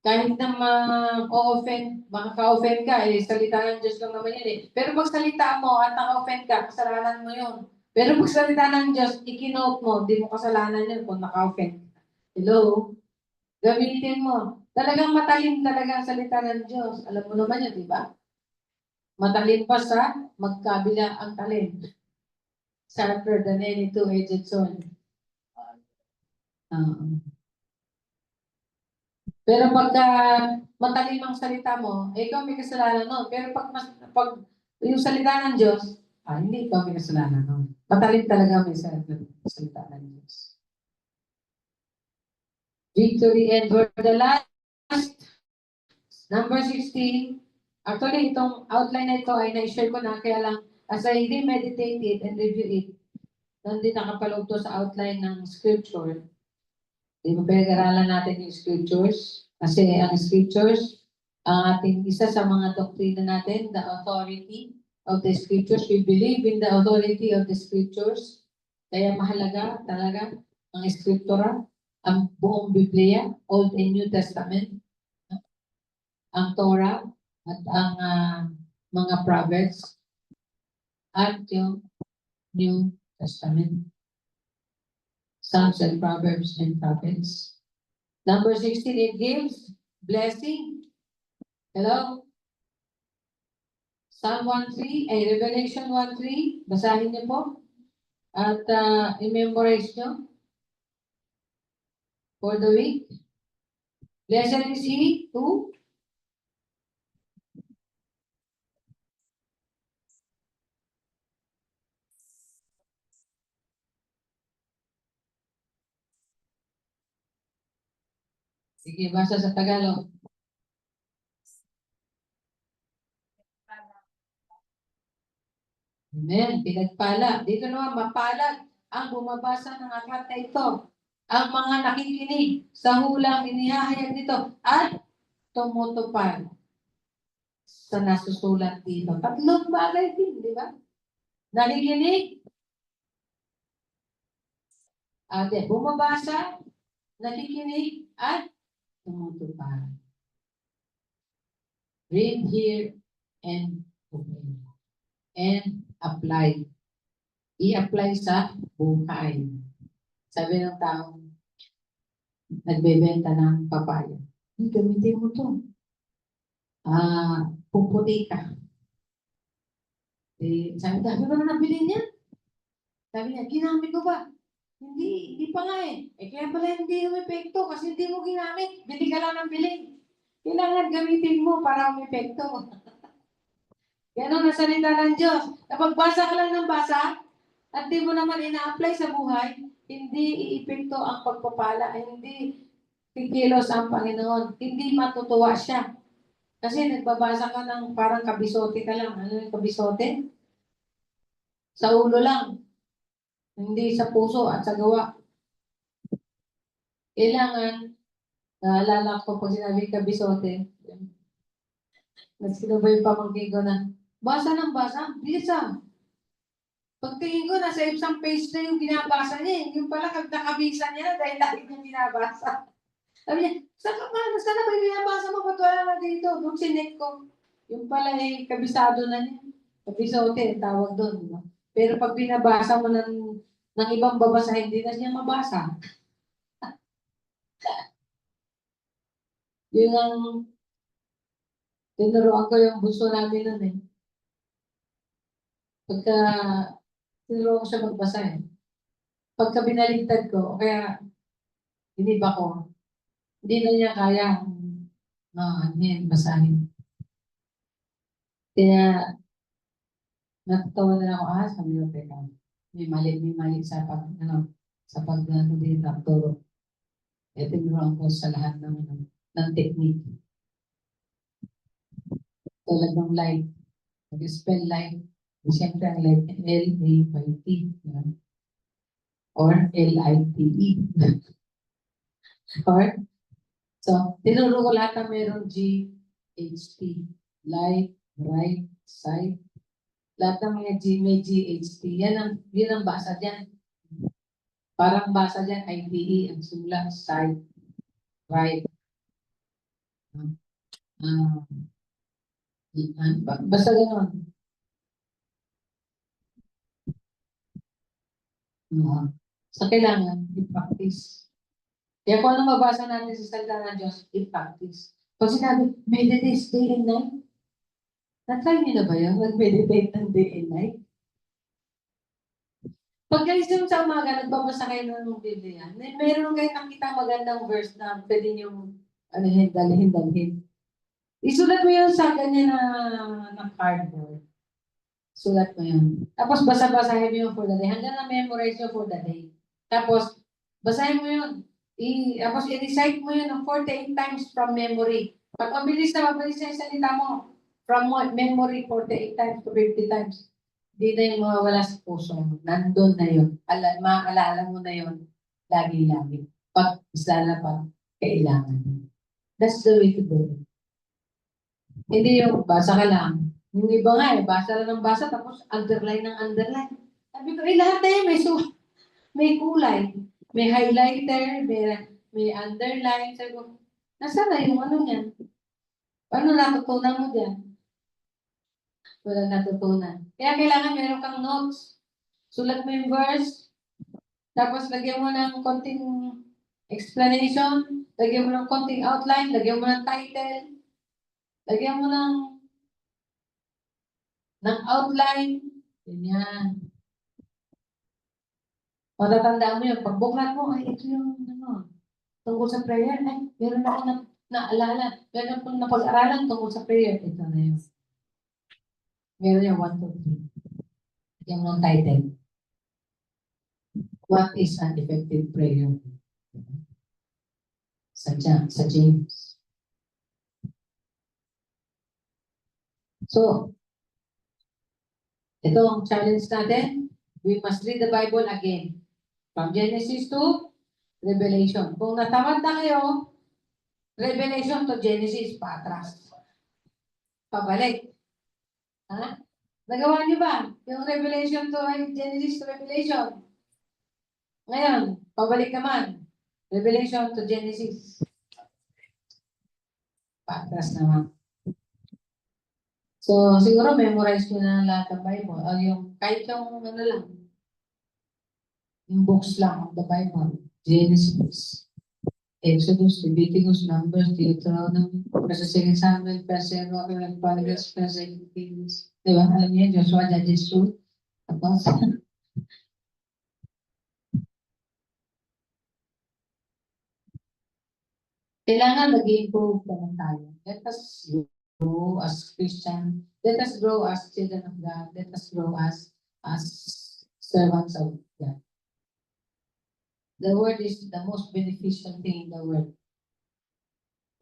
Kahit na ma-offend, makaka-offend ka, salita ng Diyos lang naman yun eh. Pero magsalita mo at naka-offend ka, kasalanan mo yun. Pero magsalita ng Diyos, ikinote mo, di mo kasalanan yun kung naka-offend ka. Hello? Gamitin mo. Talagang matalim talaga ang salita ng Diyos. Alam mo naman yun, di ba? Matalim pa sa magkabila ang talim. Sharper than any two-edged sword. Pero pagka matalim ang salita mo, eh, ikaw may kasalanan nun. Pero pag yung salita ng Diyos, hindi ikaw may kasalanan nun. Matalim talaga may salita ng Diyos. Victory, and for the last, number 16, actually itong outline na ito ay na-share ko na, kaya lang as I meditate it and review it, nandito nakapaloob to sa outline ng scripture. Di ba pinag-aralan natin yung scriptures? Kasi ang scriptures, ang ating isa sa mga doktrina natin, the authority of the scriptures. We believe in the authority of the scriptures. Kaya mahalaga talaga ang scriptura, ang buong Biblia, Old and New Testament, ang Torah, at ang mga Proverbs, at yung New Testament. Psalms and Proverbs and Prophets. Number 16, it gives blessing. Hello? Psalm 1:3, Revelation 1:3. Basahin niyo po. At i-memorize niyo for the week. Blessed is he who sige, basa sa Tagalog. Amen. Pinagpala. Dito naman, mapalad ang bumabasa ng aklat na ito. Ang mga nakikinig sa hulang inihahayag nito at tumutupad sa nasusulat dito. Tatlong bagay din, di ba? Nakikinig, bumabasa, nakikinig, at tumutupad. Read, hear, and obey. And apply. I-apply sa buhay. Sabi ng tao, nagbebenta ng papaya. Gamitin mo to. Puputi ka. Sabi, dami ko na nabili niya. Sabi niya, ginamit ko ba? Hindi pa nga eh. Kaya pala hindi umepekto kasi hindi mo ginamit. Bili ka lang ng bili. Kailangan gamitin mo para umepekto. Ganon na salita ng Diyos. Kapag basa ka lang ng basa, at di mo naman ina-apply sa buhay, hindi iipekto ang pagpapala, hindi kikilos ang Panginoon, hindi matutuwa siya. Kasi nagbabasa ka ng parang kabisote ka lang. Ano yung kabisote? Sa ulo lang. Hindi sa puso at sa gawa. Kailangan, naalala ko pag sinabi kabisote, sino ba yung pamangkin ko na, basa ng basa, bilis ah. Pagtingin ko, nasa isang page na yung binabasa niya. Yung pala, nakabisa niya na dahil lagi niya binabasa. Sabi niya, saan na ba yung binabasa mo? Ba't wala na dito? Doon sinek ko. Yung pala kabisado na niya. Kabisote, tawag doon. Diba? Pero pag binabasa mo ng ibang babasa, hindi na niya mabasa. Yun ang tinuruan ko yung buso namin nun eh. Pagka tinuruan ko siya magbasa eh. Pagka binaligtad ko, kaya iniba ko, hindi na niya kaya basahin. Kaya natatawa na ako, sabi ko, teka, may mali sa pag-turo. Tinuruan ko sa lahat ng technique. Tulad ng light. Mag-spell light. Siyempre ang light, L-A-Y-T. Or L-I-T-E. Or, so, tinuro ko lahat na meron G, H, T. Light, right, side. Lahat ng mga G, may G, H, T. Yun ang basa dyan. Parang basa dyan, I-T-E, ang sulat, side, right. Basta gano'n. So, kailangan, i-practice. Kaya kung ano mabasa natin sa salita ng Diyos, i-practice. Pag sinabi, meditate day and night, na-try niyo na ba yun? Mag-meditate ng day and night? Pag guys yung sa umaga, nagbabasa kayo ng Biblia, meron kayo nakita magandang verse na pwede niyong dalhin. Isulat mo yun sa ganyan na cardboard. Sulat mo yun. Tapos basa-basahin mo yun for the day. Hanggang na-memorize yun for the day. Tapos, basahin mo yun. Tapos, i-recite mo yun ng 48 times from memory. Pag mabilis na yung salita mo, from memory, 48 times to 50 times. Hindi na yung mawawala sa puso mo. Nandun na yun. Maaalala mo na yun. Lagi-lagi. Pag isa na pa, kailangan. That's the way to do it. Hindi yung basa ka lang. Yung iba nga basa lang ng basa tapos underline ng underline. Sabi ko, lahat na yan, may kulay. May highlighter, may underline. Sabi ko, nasaan na yung ano yan? Paano natutunan mo dyan? Wala natutunan. Kaya kailangan meron kang notes. Sulat mo yung verse, tapos lagyan mo ng konting explanation, lagyan mo ng konting outline, lagyan mo ng title, lagyan mo ng outline. Ganyan. Matatandaan mo yun. Pag buklat mo, ay, ito yung, tungkol sa prayer. Ay, meron ako naalala. Meron akong napag-aralan tungkol sa prayer. Ito na yun. Meron yung 1, 2, 3. Yung ng title. What is an effective prayer? Sa James. So, ito ang challenge natin. We must read the Bible again. From Genesis to Revelation. Kung natamad na kayo, Revelation to Genesis, patras. Pabalik. Ha? Nagawa niyo ba? Yung Revelation to Genesis to Revelation. Ngayon, pabalik naman. Revelation to Genesis. Patras naman. So, siguro memorize ko na lahat ng Bible. O kahit yung lang, yung books lang of the Bible. Genesis, Exodus, Leviticus, Numbers, Deuteronomy, 1 Samuel, 1 Samuel, Chronicles, 1 Kings. Diba? Alam niyo, Joshua, Judges, Ruth. Tapos, kailangan mag-improve naman tayo. Let us grow as Christian. Let us grow as children of God. Let us grow as servants of God. The word is the most beneficial thing in the world.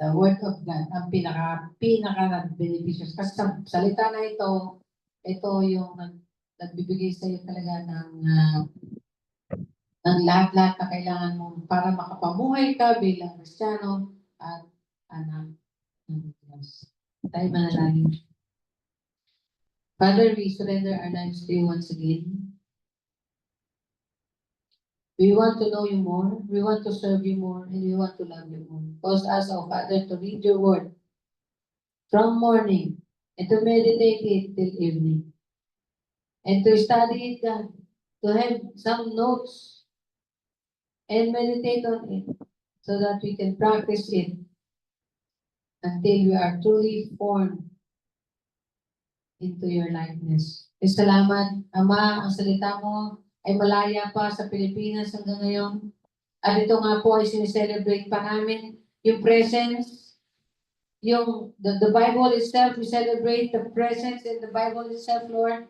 The word of God, ang pinaka-beneficial. Kasi sa salita na ito yung nagbibigay sa iyo talaga ng lahat-lahat na kailangan mo para makapamuhay ka bilang Kristiyano at anak ng Diyos. Tayo manalangin. Father, we surrender our lives to you once again. We want to know you more, we want to serve you more, and we want to love you more. Cause us, oh Father, to read your word from morning and to meditate it till evening. And to study it, God, to have some notes and meditate on it so that we can practice it until we are truly formed into your likeness. Salamat, Ama, ang salita mo ay malaya pa sa Pilipinas hanggang ngayon. At ito nga po ay sineselebrate pa namin yung presence, the Bible itself, we celebrate the presence in the Bible itself, Lord.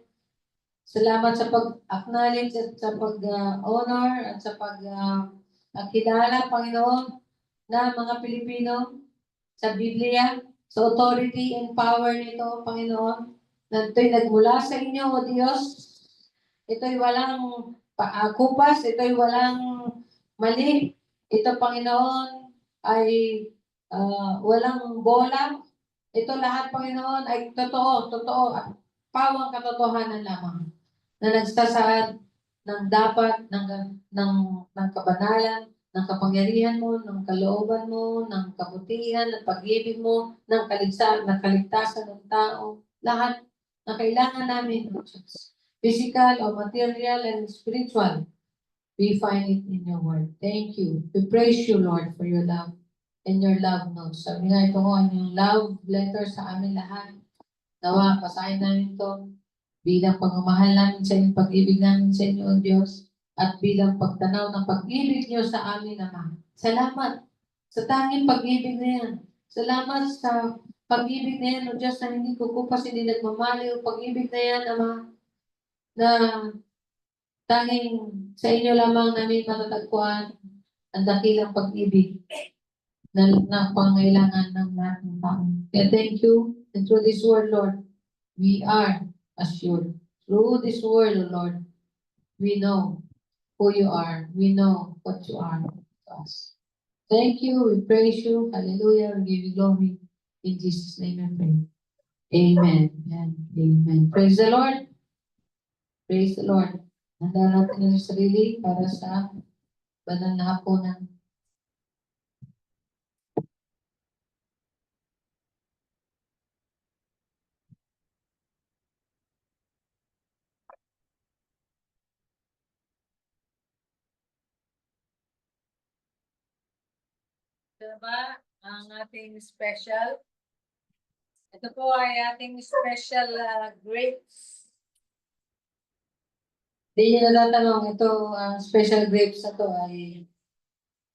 Salamat sa pag-acknowledge at sa pag-honor at sa pag-kilala, Panginoon, na mga Pilipino sa Biblia, sa authority and power nito, Panginoon, na ito'y nagmula sa inyo, O Diyos. Ito'y walang kupas, ito'y walang mali. Ito, Panginoon, ay walang bola. Ito lahat, Panginoon, ay totoo, pawang katotohanan lamang na nagsasaad ng dapat, ng kabanalan, ng kapangyarihan mo, ng kalooban mo, ng kabutihan, ng pag-ibig mo, ng kaligtasan ng tao. Lahat na kailangan namin, O Diyos. Physical or material and spiritual, we find it in your word. Thank you. We praise you, Lord, for your love and your love notes. Sabi nga ito ko, yung love letter sa amin lahat. Nawa, pasahin namin ito bilang pagmamahal namin sa inyo, pag-ibig namin sa inyo, O Diyos, at bilang pagtanaw ng pag-ibig niyo sa amin, Ama. Salamat Sa tanging pag-ibig na yan. Salamat sa pag-ibig na yan, O Diyos, na hindi kukupas, hindi nagmamali, o pag-ibig na yan, Ama, na tanging sa inyo lamang namin matatagpuan ang dakilang pag-ibig na pangailangan ng lahat ng tao. Kaya thank you, and through this word, Lord, we are assured. Through this word, Lord, we know who you are. We know what you are to us. Thank you. We praise you. Hallelujah. We give you glory. In Jesus' name I pray. Amen. And amen. Praise the Lord. Praise the Lord. Handa natin ang sarili para sa banal na hapunan. Ito ba ang ating special? Ito po ay ating special grapes. Hindi nyo natatanong, ito, ang special grapes na to ay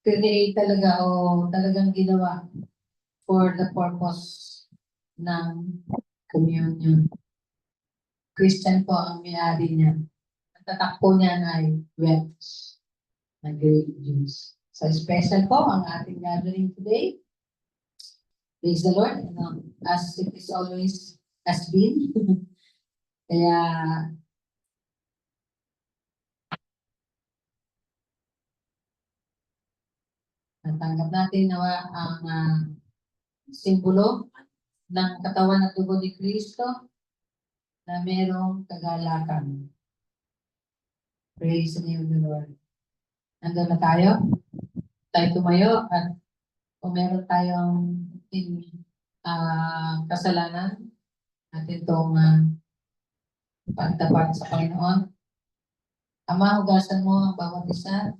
create talaga o talagang ginawa for the purpose ng communion. Christian po ang may-ari niya. Ang tatakpo niyan ay grapes na grape juice. So special po ang ating gathering today. Praise the Lord. As it is always has been. Kaya natanggap natin nawa ang simbolo ng katawan at dugo ni Kristo na merong kagalakan. Praise the name of the Lord. Nandun na tayo. Tayo tumayo at kung meron tayong kasalanan at itong pagtapat sa Panginoon. Ama, hugasan mo ang bawat isa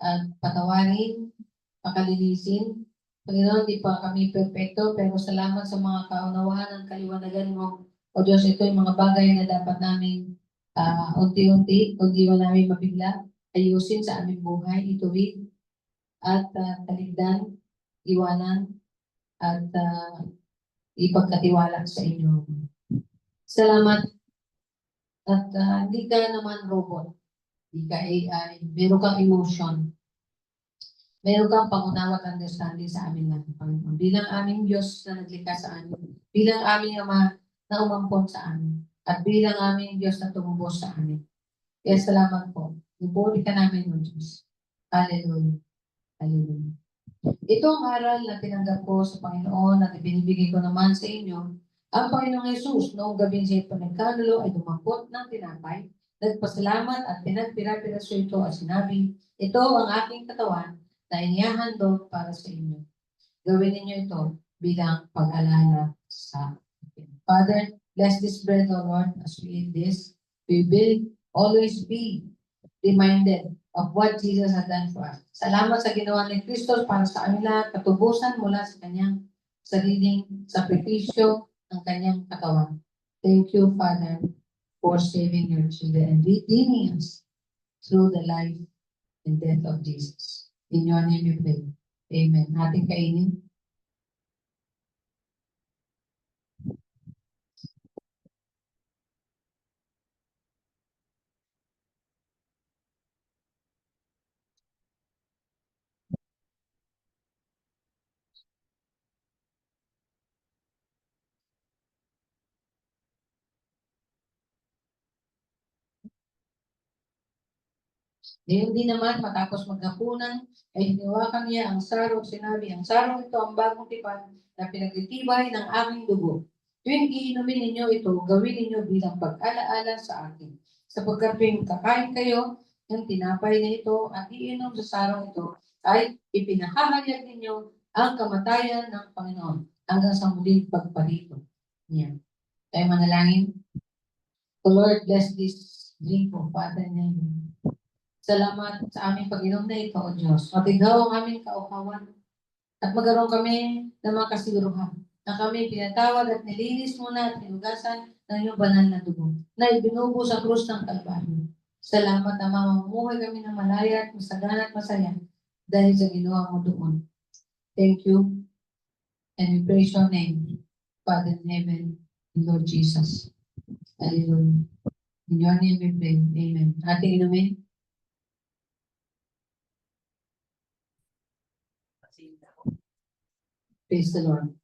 at patawarin, pakalinisin. Panginoon, di pa kami perfecto, pero salamat sa mga kaunawaan ng kaliwanagan mo. O Diyos, ito yung mga bagay na dapat namin unti-unti, kung di mo namin mabigla, ayusin sa aming buhay, ituwid, at taligdan, iwanan, at ipagkatiwala sa inyo. Salamat. At hindi ka naman robot. Hindi ka AI. Meron kang emotion. Meron kang pangunawa at understanding sa amin ng Panginoon. Bilang aming Diyos na naglikha sa amin. Bilang aming Ama na umampon sa amin. At bilang aming Diyos na tumubos sa amin. Kaya salamat po. Ibuli ka namin, O Diyos. Hallelujah. Hallelujah. Ito ang aral na tinanggap ko sa Panginoon at ibinibigay ko naman sa inyo. Ang Panginoong Yesus noong gabing siya pinagkanulo ay dumampot ng tinapay, nagpasalamat at pinagpira-piraso ito at sinabi, ito ang aking katawan na inihahandog para sa inyo. Gawin ninyo ito bilang pag-alala sa akin. Father, bless this bread, O Lord, as we eat this. We will always be reminded of what Jesus has done for us. Salamat sa ginawa ni Kristo para sa amin lahat, katubusan mula sa kanyang sariling sakripisyo ng kanyang katawan. Thank you, Father, for saving your children and redeeming us through the life and death of Jesus. In your name we pray. Amen. Ating kainin. Ngayon din naman, matapos maghapunan, ay hiniwakan niya ang sarong, sinabi, ang sarong ito ang bagong tipan na pinagtitibay ng aming dugo. Tuwing iinumin ninyo ito, gawin ninyo bilang pag-alaala sa akin. Sapagkat tuwing kakain kayo ng tinapay na ito at iinom sa sarong ito, ay ipinahahayag ninyo ang kamatayan ng Panginoon hanggang sa muling pagparito niya. Tayo manalangin. O Lord, bless this drink of Father name. Salamat sa aming Panginoon na ito, O Diyos. Matighaw ang aming kauhawan at magkaroon kami ng mga kasiguruhan na kami pinatawad at nilinis muna at hinugasan ng iyong banal na dugo na ibinubo sa krus ng Kalbaryo. Salamat na mamumuhay kami ng malaya at masagana at masaya dahil sa ginawa mo doon. Thank you. And we praise your name, Father in heaven, Lord Jesus. Hallelujah. In your name we pray. Amen. Ating inumin. Praise the Lord.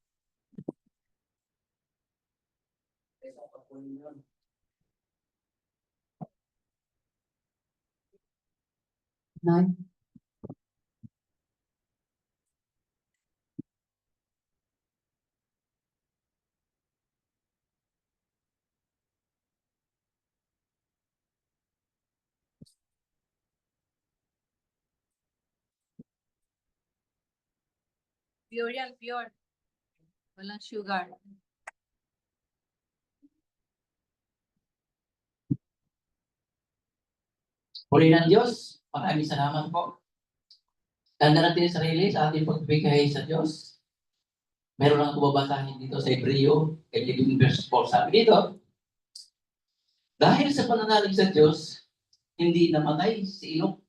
Nine. Pure yan, pure. Walang sugar. Puri ng Diyos, maraming salamat po. Tanda natin yung sarili sa ating pagbigay sa Diyos. Meron lang ako babasahin dito sa Hebreo, verse 4. Sabi dito, dahil sa pananalig sa Diyos, hindi namatay si Enoch.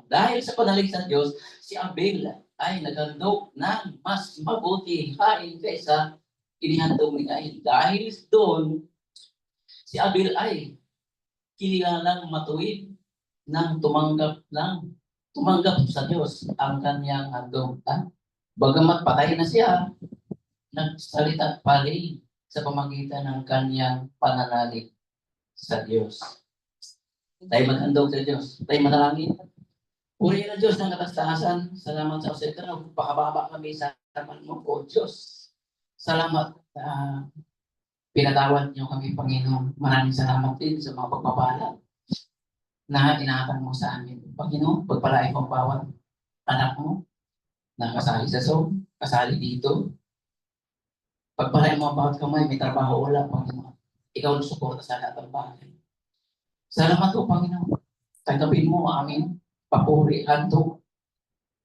Dahil sa pananalig sa Diyos, si Abel ay naghandog ng mas mabuti hain kaysa inihandog ni Cain. Dahil doon, si Abel ay kinilalang matuwid nang tumanggap sa Diyos ang kanyang handog. Bagamat patay na siya, nagsalita pa rin sa pamagitan ng kanyang pananalig sa Diyos. Tayo maghandog sa Diyos. Tayo manalangin. Purihin ang Diyos ng katastasan. Salamat sa Oseta na pakababa kami sa harapan mo, O Diyos. Salamat pinatawad niyo kami, Panginoon. Maraming salamat din sa mga pagpapala na inaatang mo sa amin. Panginoon, pagpalain mo ang bawat anak mo na kasali sa Zoom, kasali dito. Pagpalain mo ang bawat kamay, may trabaho wala, Panginoon. Ikaw ang suporta sa lahat ng bagay. Salamat po, Panginoon. Tanggapin mo ang aming papuri, handog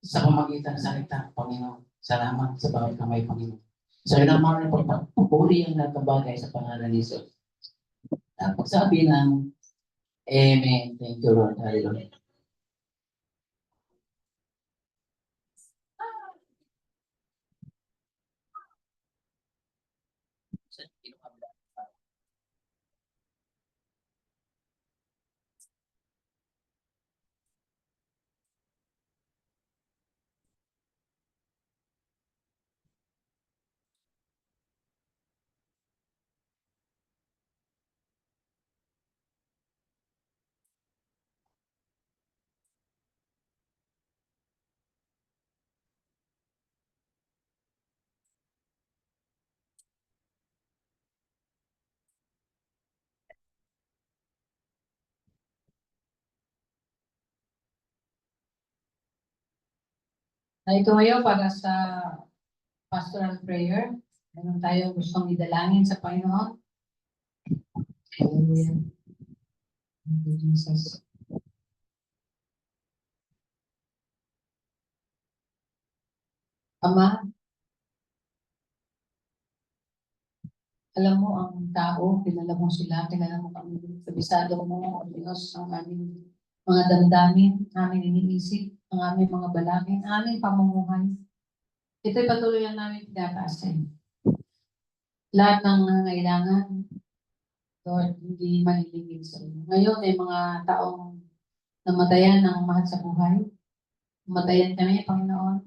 sa pamagitan ng salita, Panginoon. Salamat sa bawat kamay, Panginoon. Sa iyo naman ang pagpapuri ang lahat ng bagay sa pangalan ni Jesus. At pagsabi ng Amen. Thank you, Lord. Hallelujah. Ito ngayon para sa pastoral prayer. Meron tayong gustong idalangin sa Panginoon. Hallelujah. Thank you, Jesus. Ama, alam mo ang tao, kilala mo sila, kilala mo kami, kabisado mo, Diyos, ang aming mga damdamin, aming iniisip, ang aming mga balangin, aming pamumuhay. Ito'y patuloy lang namin tinataas sa iyo. Lahat ng nangangailangan, Lord, hindi malilingid sa iyo. Ngayon, may mga taong namatayan ng mahal sa buhay. Namatayan kami, Panginoon.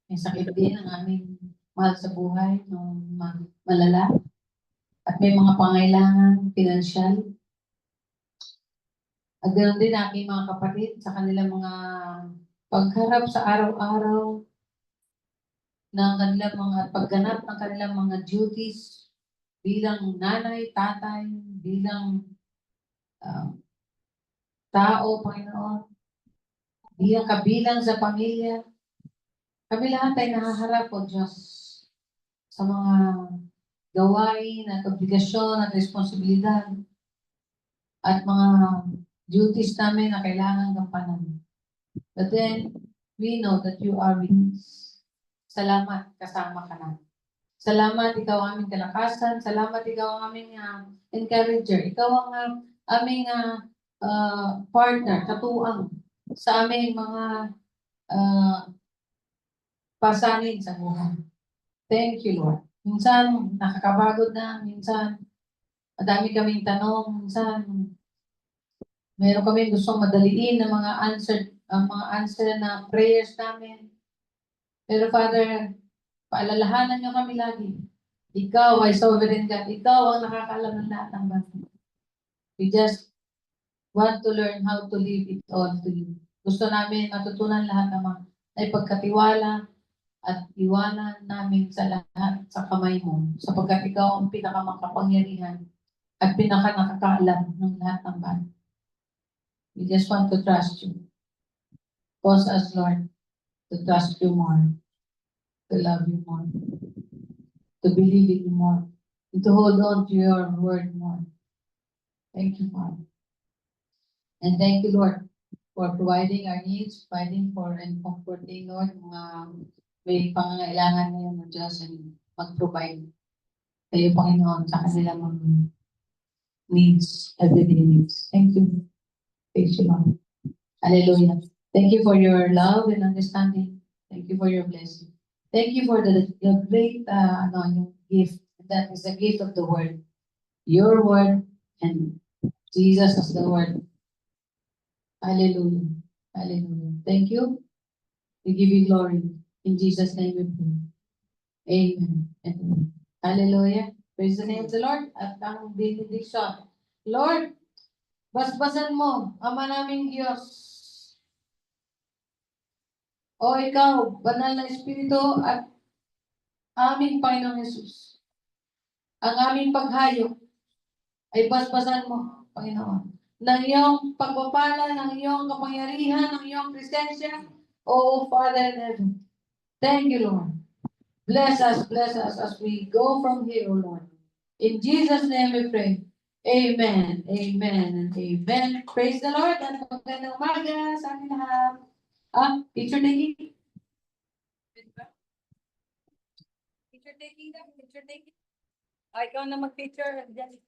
May sakit din ang aming mahal sa buhay, ng malala. At may mga pangailangan, pinansyal. At ganoon din aking mga kapatid sa kanilang mga pagharap sa araw-araw ng kanilang mga pagganap ng kanilang mga duties bilang nanay, tatay, bilang tao, Panginoon, bilang kabilang sa pamilya. Kami lahat ay nahaharap, O Diyos, sa mga gawain at obligasyon at responsibilidad at mga duties namin na kailangan gampanan. But then, we know that you are with us. Salamat, kasama ka na. Salamat, ikaw ang aming kalakasan. Salamat, ikaw ang aming encourager. Ikaw ang aming partner, katuwang sa aming mga ah, pasanin sa buhay. Thank you, Lord. Minsan, nakakapagod na. Minsan, madami kaming tanong. Minsan, meron kami gustong madaliin ng mga answer na prayers namin. Pero Father, paalalahanan niyo kami lagi. Ikaw ay sovereign God. Ikaw ang nakakaalam ng lahat ng bagay. We just want to learn how to leave it all to you. Gusto namin matutunan lahat ng mga ay pagkatiwala at iwanan namin sa lahat sa kamay mo, sapagkat ikaw ang pinakamakapangyarihan at pinakanakakaalam ng lahat ng bagay. We just want to trust you. Cause us, Lord, to trust you more, to love you more, to believe in you more, and to hold on to your word more. Thank you, Father. And thank you, Lord, for providing our needs, providing for and comforting, Lord, mga may pangangailangan ngayon ng Diyos and mag-provide kayo, Panginoon, sa kanilang mga needs, everyday needs. Thank you. Thank you, Lord. Hallelujah. Thank you for your love and understanding. Thank you for your blessing. Thank you for the great yung gift. That is the gift of the word. Your word and Jesus is the word. Hallelujah. Hallelujah. Thank you. We give you glory. In Jesus' name we pray. Amen. Amen. Hallelujah. Praise the name of the Lord. At ang benediction. Lord, basbasan mo, Ama naming Diyos. O ikaw, banal na Espiritu at aming Panginoong Jesus. Ang aming paghayo ay basbasan mo, Panginoon. Ng iyong pagpapala, ng iyong kapangyarihan, ng iyong presensya, O Father in heaven. Thank you, Lord. Bless us as we go from here, O Lord. In Jesus' name we pray. Amen, amen, and amen. Praise the Lord at magandang umaga sa amin lahat. Picture taking. Picture taking na, picture taking. Ikaw na mag-picture. Diyan.